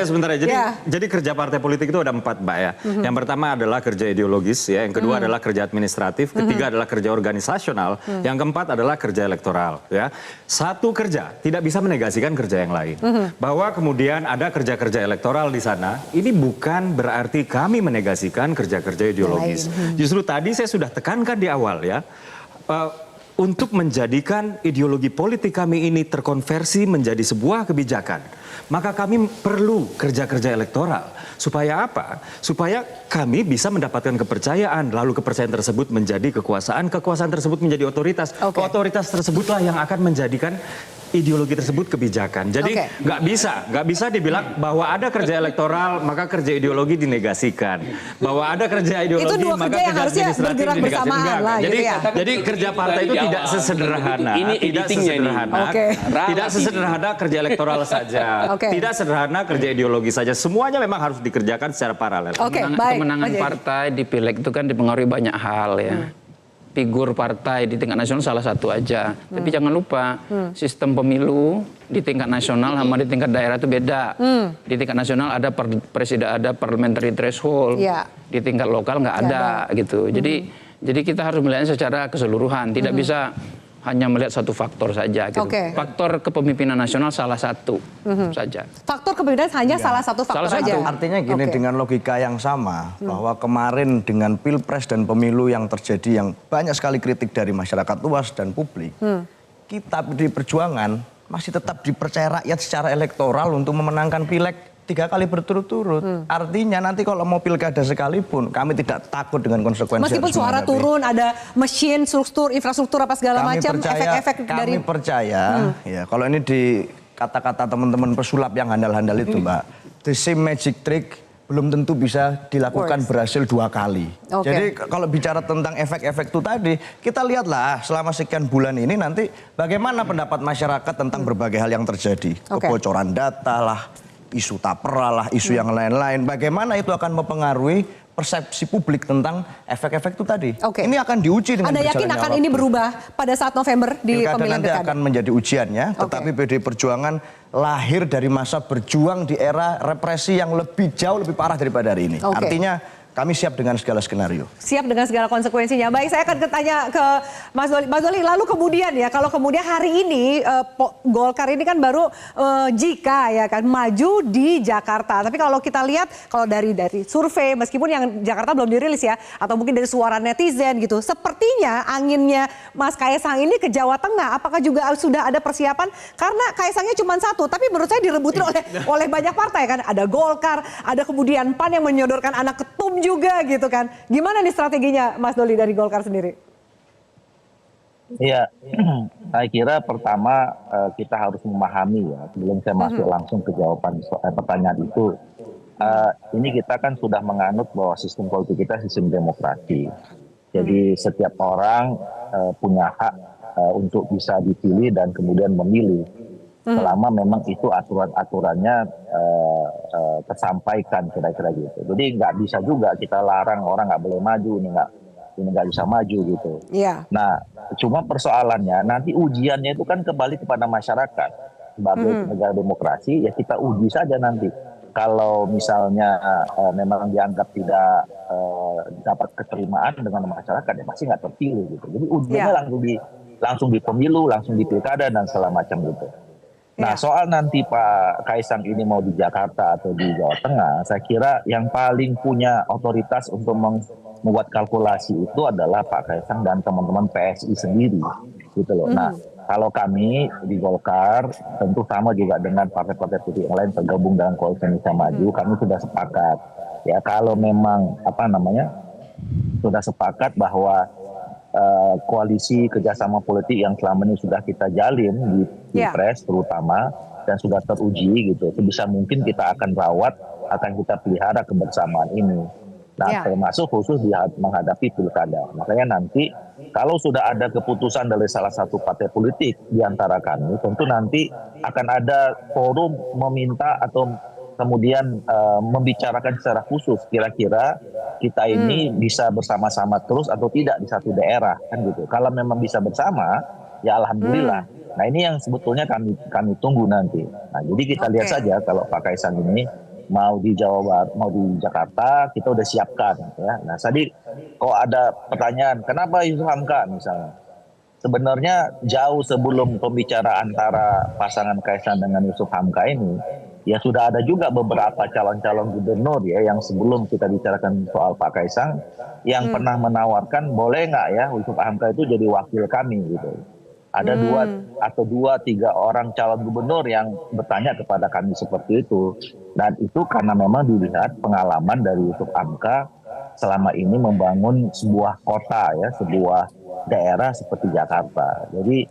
Sebentar ya. Jadi kerja partai politik itu ada 4, Mbak ya. Yang pertama adalah kerja ideologis ya, yang kedua adalah kerja administratif, ketiga adalah kerja organisasional, yang keempat adalah kerja elektoral ya. Satu kerja tidak bisa menegasikan kerja yang lain. Bahwa kemudian ada kerja-kerja elektoral di sana, ini bukan berarti kami menegasikan kerja-kerja ideologis. Justru tadi saya sudah tekankan di awal ya, untuk menjadikan ideologi politik kami ini terkonversi menjadi sebuah kebijakan, maka kami perlu kerja-kerja elektoral. Supaya apa? Supaya kami bisa mendapatkan kepercayaan, lalu kepercayaan tersebut menjadi kekuasaan, kekuasaan tersebut menjadi otoritas. Otoritas tersebutlah yang akan menjadikan ideologi tersebut kebijakan. Jadi nggak bisa dibilang bahwa ada kerja elektoral maka kerja ideologi dinegasikan. Bahwa ada kerja ideologi maka kerja administratif dinegasikan. Jadi kerja partai itu tidak sesederhana. Tidak sesederhana kerja elektoral saja. Tidak sederhana kerja ideologi saja. Semuanya memang harus dikerjakan secara paralel. Kemenangan partai di pileg itu kan dipengaruhi banyak hal ya. Figur partai di tingkat nasional salah satu aja. Tapi jangan lupa sistem pemilu di tingkat nasional sama di tingkat daerah itu beda. Di tingkat nasional ada parliamentary threshold. Di tingkat lokal nggak ada gitu. Jadi kita harus melihatnya secara keseluruhan. Tidak bisa hanya melihat satu faktor saja gitu. Faktor kepemimpinan nasional salah satu saja. Faktor kepemimpinan hanya salah satu faktor saja. Artinya gini, dengan logika yang sama, bahwa kemarin dengan Pilpres dan pemilu yang terjadi yang banyak sekali kritik dari masyarakat luas dan publik, kita di Perjuangan masih tetap dipercaya rakyat secara elektoral untuk memenangkan pileg 3 kali berturut-turut. Artinya nanti kalau mau pilkada sekalipun, kami tidak takut dengan konsekuensi. Meskipun suara turun, ada mesin, struktur, infrastruktur apa segala macam, efek-efek dari... Kami percaya, ya kalau ini di kata-kata teman-teman pesulap yang handal-handal itu, Mbak, the same magic trick belum tentu bisa dilakukan berhasil 2 kali. Jadi kalau bicara tentang efek-efek itu tadi, kita lihatlah selama sekian bulan ini nanti bagaimana pendapat masyarakat tentang berbagai hal yang terjadi. Kebocoran data lah, isu tapera lah, isu yang lain-lain. Bagaimana itu akan mempengaruhi persepsi publik tentang efek-efek itu tadi. Ini akan diuji dengan Anda yakin akan ini berubah pada saat November di pemilihan nanti akan menjadi ujiannya. Tetapi PDI Perjuangan lahir dari masa berjuang di era represi yang lebih jauh lebih parah daripada hari ini. Artinya kami siap dengan segala skenario. Siap dengan segala konsekuensinya. Baik, saya akan tanya ke Mas Doli. Mas Doli, lalu kemudian ya, kalau kemudian hari ini Golkar ini kan baru jika ya kan maju di Jakarta. Tapi kalau kita lihat, kalau dari survei, meskipun yang Jakarta belum dirilis ya, atau mungkin dari suara netizen gitu, sepertinya anginnya Mas Kaesang ini ke Jawa Tengah. Apakah juga sudah ada persiapan? Karena Kaesangnya cuma 1, tapi menurut saya direbutin oleh banyak partai kan. Ada Golkar, ada kemudian PAN yang menyodorkan anak ketum juga gitu kan. Gimana nih strateginya Mas Doli dari Golkar sendiri? Iya, saya kira pertama kita harus memahami ya, sebelum saya masuk langsung ke jawaban pertanyaan itu. Ini kita kan sudah menganut bahwa sistem politik kita sistem demokrasi. Jadi setiap orang punya hak untuk bisa dipilih dan kemudian memilih. Selama memang itu aturan-aturannya tersampaikan kira-kira gitu. Jadi nggak bisa juga kita larang orang nggak boleh maju, ini nggak bisa maju gitu. Nah, cuma persoalannya nanti ujiannya itu kan kembali kepada masyarakat. Sebagai negara demokrasi ya kita uji saja nanti. Kalau misalnya memang dianggap tidak dapat keterimaan dengan masyarakat ya pasti nggak terpilih gitu. Jadi ujiannya langsung di pemilu, langsung di pilkada dan segala macam gitu. Nah, soal nanti Pak Kaesang ini mau di Jakarta atau di Jawa Tengah, saya kira yang paling punya otoritas untuk membuat kalkulasi itu adalah Pak Kaesang dan teman-teman PSI sendiri, gitu loh. Nah, kalau kami di Golkar, tentu sama juga dengan partai-partai politik yang lain tergabung dalam Koalisi Indonesia Maju, kami sudah sepakat. Ya, kalau memang sudah sepakat bahwa koalisi kerjasama politik yang selama ini sudah kita jalin di Pilpres terutama dan sudah teruji gitu. Sebisa mungkin kita akan rawat, akan kita pelihara kebersamaan ini. Nah, termasuk khusus menghadapi pilkada. Makanya nanti kalau sudah ada keputusan dari salah satu partai politik di antara kami, tentu nanti akan ada forum meminta atau kemudian membicarakan secara khusus kira-kira kita ini bisa bersama-sama terus atau tidak di satu daerah kan gitu. Kalau memang bisa bersama, ya alhamdulillah. Nah, ini yang sebetulnya kami tunggu nanti. Nah, jadi kita lihat saja kalau Pak Kaisang ini mau di Jawa Barat, mau di Jakarta, kita udah siapkan ya. Nah, tadi kok ada pertanyaan, kenapa Yusuf Hamka misalnya? Sebenarnya jauh sebelum pembicaraan antara pasangan Kaisang dengan Yusuf Hamka ini, ya sudah ada juga beberapa calon-calon gubernur ya yang sebelum kita bicarakan soal Pak Kaisang yang pernah menawarkan boleh nggak ya Yusuf Hamka itu jadi wakil kami gitu. Ada dua, tiga orang calon gubernur yang bertanya kepada kami seperti itu. Dan itu karena memang dilihat pengalaman dari Yusuf Hamka selama ini membangun sebuah kota ya, sebuah daerah seperti Jakarta. Jadi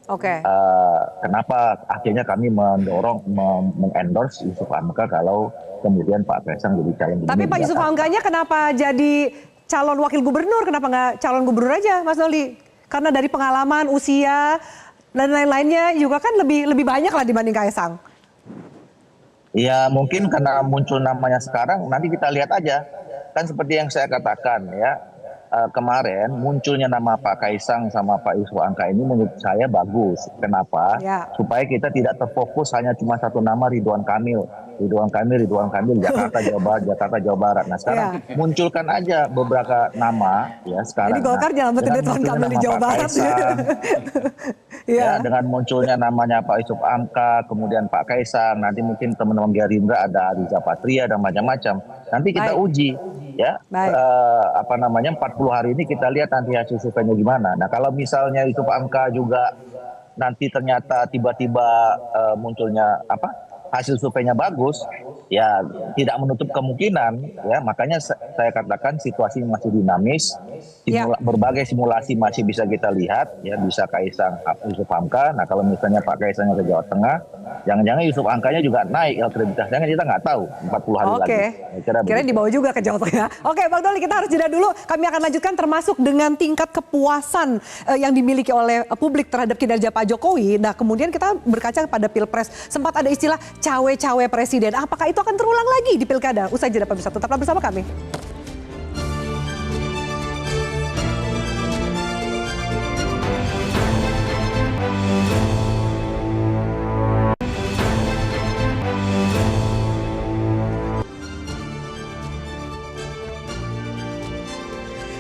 kenapa akhirnya kami mendorong, mengendorse Yusuf Hamka kalau kemudian Pak Kaisang jadi calon gubernur. Tapi Pak Yusuf Hamkanya kenapa jadi calon wakil gubernur? Kenapa nggak calon gubernur aja, Mas Doli? Karena dari pengalaman, usia, dan lain-lainnya juga kan lebih banyak lah dibanding Kaisang. Ya mungkin karena muncul namanya sekarang, nanti kita lihat aja. Kan seperti yang saya katakan ya, kemarin munculnya nama Pak Kaisang sama Pak Yusuf Hamka ini menurut saya bagus. Kenapa? Supaya kita tidak terfokus hanya cuma satu nama Ridwan Kamil, Jakarta Jawa Barat. Nah sekarang munculkan aja beberapa nama ya sekarang. Jadi Golkar jangan betul Ridwan Kamil di Jawa Barat. Ya, dengan munculnya namanya Pak Yusuf Hamka, kemudian Pak Kaisang, nanti mungkin teman-teman Gerindra ada Riza Patria dan macam-macam. Nanti kita uji ya 40 hari ini kita lihat nanti hasil surveinya gimana. Nah kalau misalnya Yusuf Hamka juga nanti ternyata tiba-tiba munculnya hasil surveinya bagus, ya tidak menutup kemungkinan ya, makanya saya katakan situasi masih dinamis, berbagai simulasi masih bisa kita lihat ya, bisa Kaisang Yusuf Hamka. Nah kalau misalnya Pak Kaisangnya ke Jawa Tengah, jangan-jangan Yusuf Hamkanya juga naik elektabilitasnya, kita nggak tahu 40 hari lagi. Kira dibawa juga ke Jawa Tengah. Oke Bang Doli, kita harus jeda dulu, kami akan lanjutkan termasuk dengan tingkat kepuasan yang dimiliki oleh publik terhadap kinerja Pak Jokowi. Nah kemudian kita berkaca pada Pilpres, sempat ada istilah cawe-cawe presiden. Apakah itu akan terulang lagi di pilkada? Usai jeda pemirsa, tetaplah bersama kami.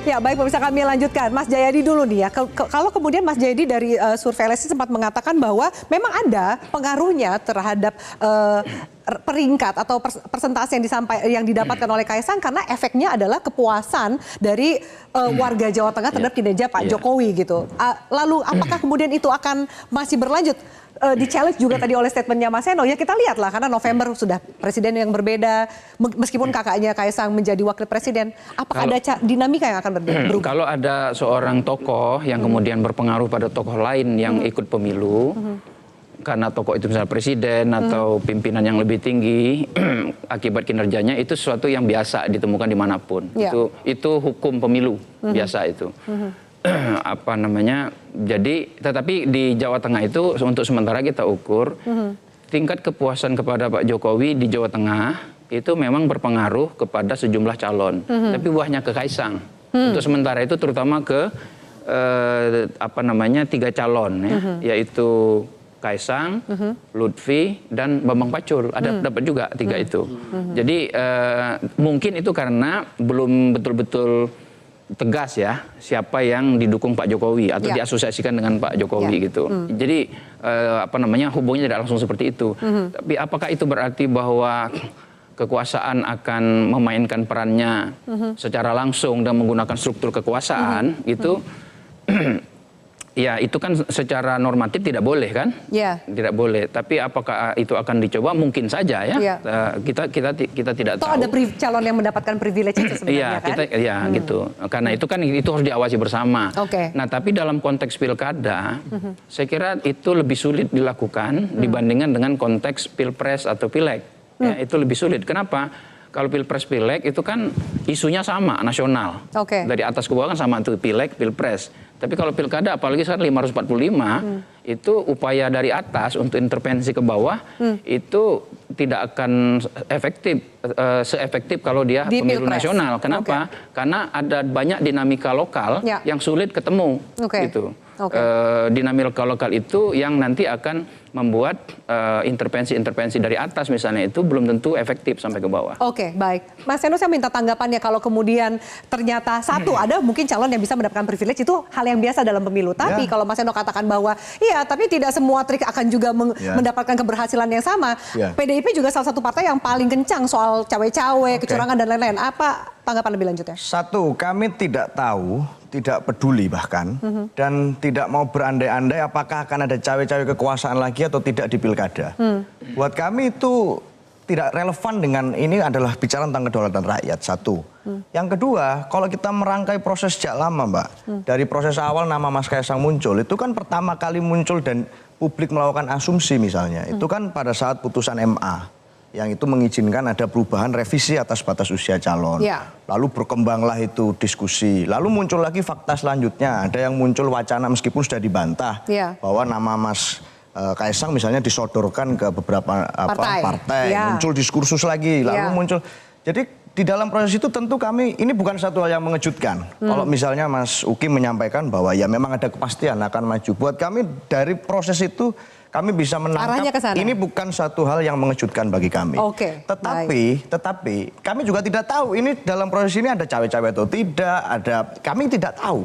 Ya baik pemirsa, kami lanjutkan. Mas Jayadi dulu nih ya. Kalau kemudian Mas Jayadi dari survei LSI sempat mengatakan bahwa memang ada pengaruhnya terhadap peringkat atau persentase yang didapatkan oleh Kaisang karena efeknya adalah kepuasan dari warga Jawa Tengah terhadap kinerja Pak Jokowi gitu. Lalu apakah kemudian itu akan masih berlanjut? Di-challenge juga tadi oleh statementnya Mas Seno, ya kita lihatlah karena November sudah presiden yang berbeda, meskipun kakaknya Kaisang menjadi wakil presiden, apakah ada dinamika yang akan berubah? Kalau ada seorang tokoh yang kemudian berpengaruh pada tokoh lain yang ikut pemilu, karena tokoh itu misalnya presiden atau pimpinan yang lebih tinggi, akibat kinerjanya itu sesuatu yang biasa ditemukan dimanapun. Itu hukum pemilu biasa itu. Jadi tetapi di Jawa Tengah itu untuk sementara kita ukur tingkat kepuasan kepada Pak Jokowi di Jawa Tengah itu memang berpengaruh kepada sejumlah calon, tapi buahnya ke Kaisang. Untuk sementara itu terutama ke 3 calon ya, yaitu Kaisang, Lutfi, dan Bambang Pacul. Ada dapat juga 3 itu. Jadi mungkin itu karena belum betul-betul tegas ya siapa yang didukung Pak Jokowi atau diasosiasikan dengan Pak Jokowi gitu. Jadi hubungannya tidak langsung seperti itu. Tapi apakah itu berarti bahwa kekuasaan akan memainkan perannya secara langsung dan menggunakan struktur kekuasaan gitu? Ya, itu kan secara normatif tidak boleh kan? Ya. Tidak boleh. Tapi apakah itu akan dicoba? Mungkin saja ya. Kita tidak tahu. Ada calon yang mendapatkan privilege itu sebenarnya kan? Gitu. Karena itu kan itu harus diawasi bersama. Oke. Nah, tapi dalam konteks pilkada, saya kira itu lebih sulit dilakukan dibandingkan dengan konteks pilpres atau pileg. Ya, itu lebih sulit. Kenapa? Kalau pilpres pileg itu kan isunya sama, nasional. Dari atas ke bawah kan sama itu pileg, pilpres. Tapi kalau pilkada, apalagi sekarang 545, itu upaya dari atas untuk intervensi ke bawah, itu tidak akan seefektif kalau dia di pemilu pilpres. Nasional. Kenapa? Karena ada banyak dinamika lokal yang sulit ketemu. Gitu. Dinamika lokal itu yang nanti akan membuat intervensi-intervensi dari atas misalnya itu belum tentu efektif sampai ke bawah. Oke, baik. Mas Seno, saya minta tanggapannya kalau kemudian ternyata ada mungkin calon yang bisa mendapatkan privilege, itu hal yang biasa dalam pemilu. Tapi kalau Mas Seno katakan bahwa iya, tapi tidak semua trik akan juga mendapatkan keberhasilan yang sama. PDIP juga salah satu partai yang paling kencang soal cawe-cawe, kecurangan dan lain-lain. Apa tanggapan lebih lanjutnya? Satu, kami tidak tahu, tidak peduli bahkan, dan tidak mau berandai-andai apakah akan ada cawe-cawe kekuasaan lagi atau tidak di pilkada. Buat kami itu tidak relevan dengan ini adalah bicara tentang kedaulatan rakyat, satu. Yang kedua, kalau kita merangkai proses sejak lama, Mbak, dari proses awal nama Mas Kaisang muncul, itu kan pertama kali muncul dan publik melakukan asumsi misalnya, itu kan pada saat putusan MA. Yang itu mengizinkan ada perubahan revisi atas batas usia calon. Lalu berkembanglah itu diskusi. Lalu muncul lagi fakta selanjutnya. Ada yang muncul wacana meskipun sudah dibantah. Bahwa nama Mas Kaisang misalnya disodorkan ke beberapa partai. Muncul diskursus lagi. Lalu muncul. Jadi di dalam proses itu tentu kami, ini bukan satu hal yang mengejutkan. Kalau misalnya Mas Uki menyampaikan bahwa ya memang ada kepastian akan maju. Buat kami dari proses itu, kami bisa menangkap ini bukan satu hal yang mengejutkan bagi kami. Tetapi kami juga tidak tahu ini dalam proses ini ada cawe-cawe atau tidak, kami tidak tahu.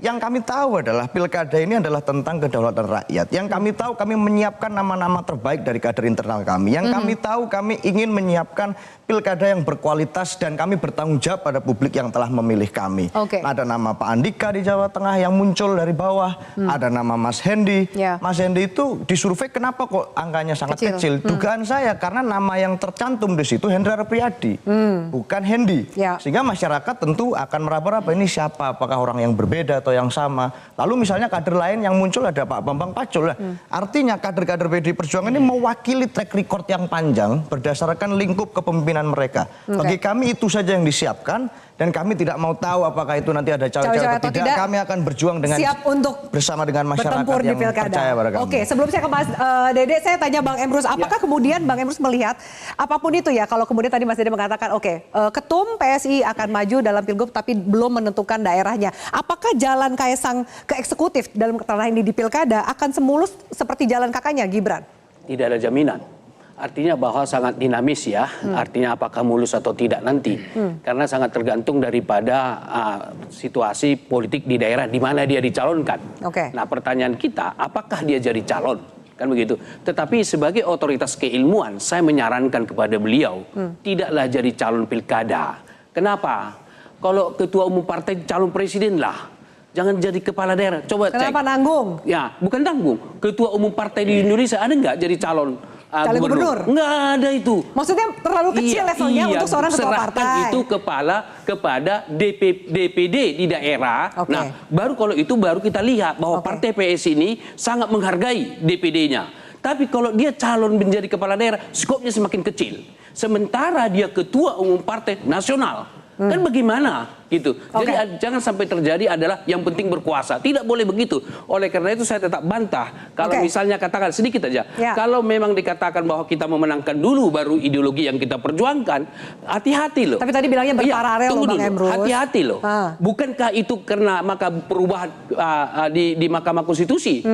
Yang kami tahu adalah pilkada ini adalah tentang kedaulatan rakyat. Yang kami tahu kami menyiapkan nama-nama terbaik dari kader internal kami. Yang kami tahu kami ingin menyiapkan pilkada yang berkualitas dan kami bertanggung jawab pada publik yang telah memilih kami. Ada nama Pak Andika di Jawa Tengah yang muncul dari bawah, ada nama Mas Hendi. Mas Hendi itu disurvei kenapa kok angkanya sangat kecil? Dugaan saya karena nama yang tercantum di situ Hendra Priyadi, bukan Hendi. Sehingga masyarakat tentu akan meraba-raba ini siapa, apakah orang yang berbeda atau yang sama. Lalu misalnya kader lain yang muncul ada Pak Bambang Pacul. Artinya kader-kader PDI Perjuangan ini mewakili track record yang panjang berdasarkan lingkup kepemimpinan mereka. Bagi kami itu saja yang disiapkan. Dan kami tidak mau tahu apakah itu nanti ada cawe-cawe atau tidak. Kami akan berjuang dengan siap untuk bersama dengan masyarakat yang percaya pada kami. Oke, sebelum saya ke Mas Dede, saya tanya Bang Emrus, apakah kemudian Bang Emrus melihat apapun itu ya, kalau kemudian tadi Mas Dede mengatakan ketum PSI akan maju dalam pilgub tapi belum menentukan daerahnya. Apakah jalan Kaisang ke eksekutif dalam ranah ini di pilkada akan semulus seperti jalan kakaknya Gibran? Tidak ada jaminan. Artinya bahwa sangat dinamis ya, artinya apakah mulus atau tidak nanti. Karena sangat tergantung daripada situasi politik di daerah di mana dia dicalonkan. Nah pertanyaan kita, apakah dia jadi calon? Kan begitu. Tetapi sebagai otoritas keilmuan, saya menyarankan kepada beliau, tidaklah jadi calon pilkada. Kenapa? Kalau ketua umum partai calon presiden lah. Jangan jadi kepala daerah. Coba cek. Kenapa nanggung? Ya, bukan tanggung. Ketua umum partai di Indonesia ada nggak jadi calon gubernur? Nggak ada itu. Maksudnya terlalu kecil levelnya untuk seorang ketua partai. Serahkan itu kepada DPD di daerah. Nah, baru kalau itu baru kita lihat bahwa partai PS ini sangat menghargai DPD-nya. Tapi kalau dia calon menjadi kepala daerah, skopnya semakin kecil. Sementara dia ketua umum partai nasional. Kan bagaimana gitu. Jadi jangan sampai terjadi adalah yang penting berkuasa. Tidak boleh begitu. Oleh karena itu saya tetap bantah. Kalau misalnya katakan sedikit aja. Kalau memang dikatakan bahwa kita memenangkan dulu baru ideologi yang kita perjuangkan, hati-hati loh. Tapi tadi bilangnya berparalel loh Bang Emrus. Hati-hati loh. Bukankah itu karena maka perubahan di Mahkamah Konstitusi,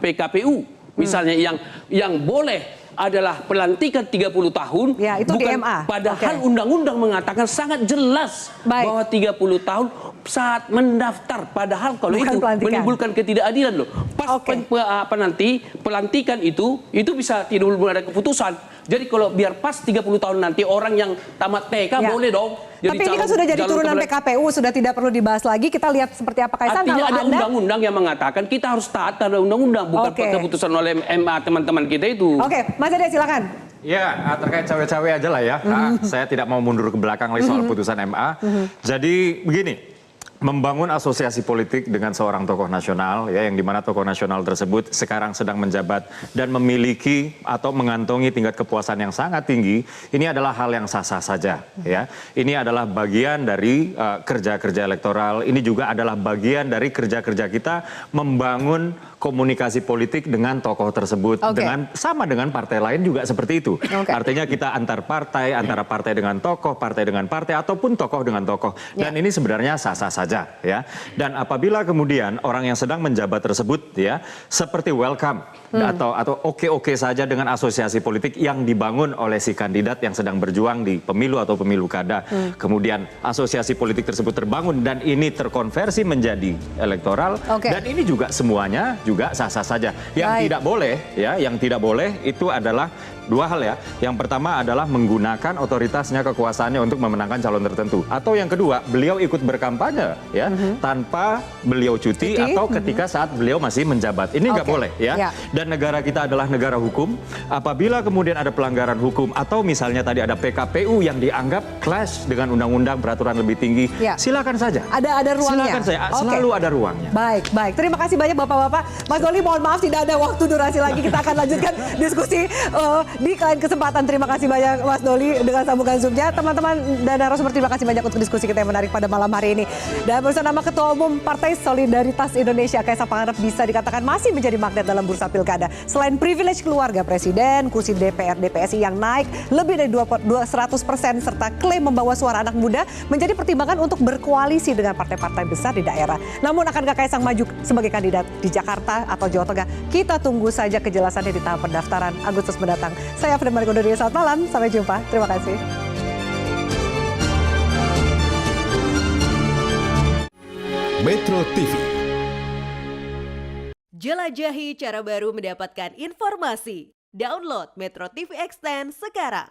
PKPU misalnya yang boleh adalah pelantikan 30 tahun, itu bukan di MA. Padahal undang-undang mengatakan sangat jelas bahwa 30 tahun saat mendaftar. Padahal kalau itu menimbulkan ketidakadilan loh. Pas nanti pelantikan itu bisa tidak ada keputusan. Jadi kalau biar pas 30 tahun nanti orang yang tamat TK boleh dong. Jadi tapi ini kan sudah jadi turunan PKPU, sudah tidak perlu dibahas lagi. Kita lihat seperti apa Kaisang. Artinya kalau ada undang-undang yang mengatakan kita harus taat pada undang-undang, bukan keputusan oleh MA teman-teman kita itu. Oke, Mas Ade silakan. Ya, terkait cawe-cawe aja lah ya. Saya tidak mau mundur ke belakang lagi soal putusan MA. Jadi begini. Membangun asosiasi politik dengan seorang tokoh nasional, ya, yang dimana tokoh nasional tersebut sekarang sedang menjabat dan memiliki atau mengantongi tingkat kepuasan yang sangat tinggi, ini adalah hal yang sah-sah saja, ya. Ini adalah bagian dari kerja-kerja elektoral. Ini juga adalah bagian dari kerja-kerja kita membangun komunikasi politik dengan tokoh tersebut, dengan sama dengan partai lain juga seperti itu. Artinya kita antar partai, antara partai dengan tokoh, partai dengan partai, ataupun tokoh dengan tokoh. Dan ini sebenarnya sah-sah saja. Ya, dan apabila kemudian orang yang sedang menjabat tersebut ya seperti welcome atau oke-oke saja dengan asosiasi politik yang dibangun oleh si kandidat yang sedang berjuang di pemilu atau pemilu kada, kemudian asosiasi politik tersebut terbangun dan ini terkonversi menjadi elektoral, dan ini juga semuanya juga sah-sah saja. Yang tidak boleh ya, yang tidak boleh itu adalah dua hal ya. Yang pertama adalah menggunakan otoritasnya, kekuasaannya untuk memenangkan calon tertentu. Atau yang kedua, beliau ikut berkampanye ya tanpa beliau cuti atau ketika saat beliau masih menjabat. Ini nggak boleh ya. Dan negara kita adalah negara hukum. Apabila kemudian ada pelanggaran hukum atau misalnya tadi ada PKPU yang dianggap clash dengan undang-undang peraturan lebih tinggi, silakan saja. Ada ruangnya. Silakan saja. Selalu ada ruangnya. Baik, baik. Terima kasih banyak Bapak-bapak. Mas Doli, mohon maaf tidak ada waktu durasi lagi. Kita akan lanjutkan diskusi di lain kesempatan. Terima kasih banyak Mas Doli dengan sambungan Zoom-nya. Teman-teman dan narasumber, terima kasih banyak untuk diskusi kita yang menarik pada malam hari ini. Dan bersama Ketua Umum Partai Solidaritas Indonesia, Kaisang Pangarep, bisa dikatakan masih menjadi magnet dalam bursa pilkada. Selain privilege keluarga presiden, kursi DPR DPSI yang naik lebih dari 200% serta klaim membawa suara anak muda menjadi pertimbangan untuk berkoalisi dengan partai-partai besar di daerah. Namun akankah Kaisang maju sebagai kandidat di Jakarta atau Jawa Tengah? Kita tunggu saja kejelasannya di tahap pendaftaran Agustus mendatang. Saya Frida Marikodoria, selamat malam, sampai jumpa. Terima kasih. Metro TV. Jelajahi cara baru mendapatkan informasi. Download Metro TV Extend sekarang.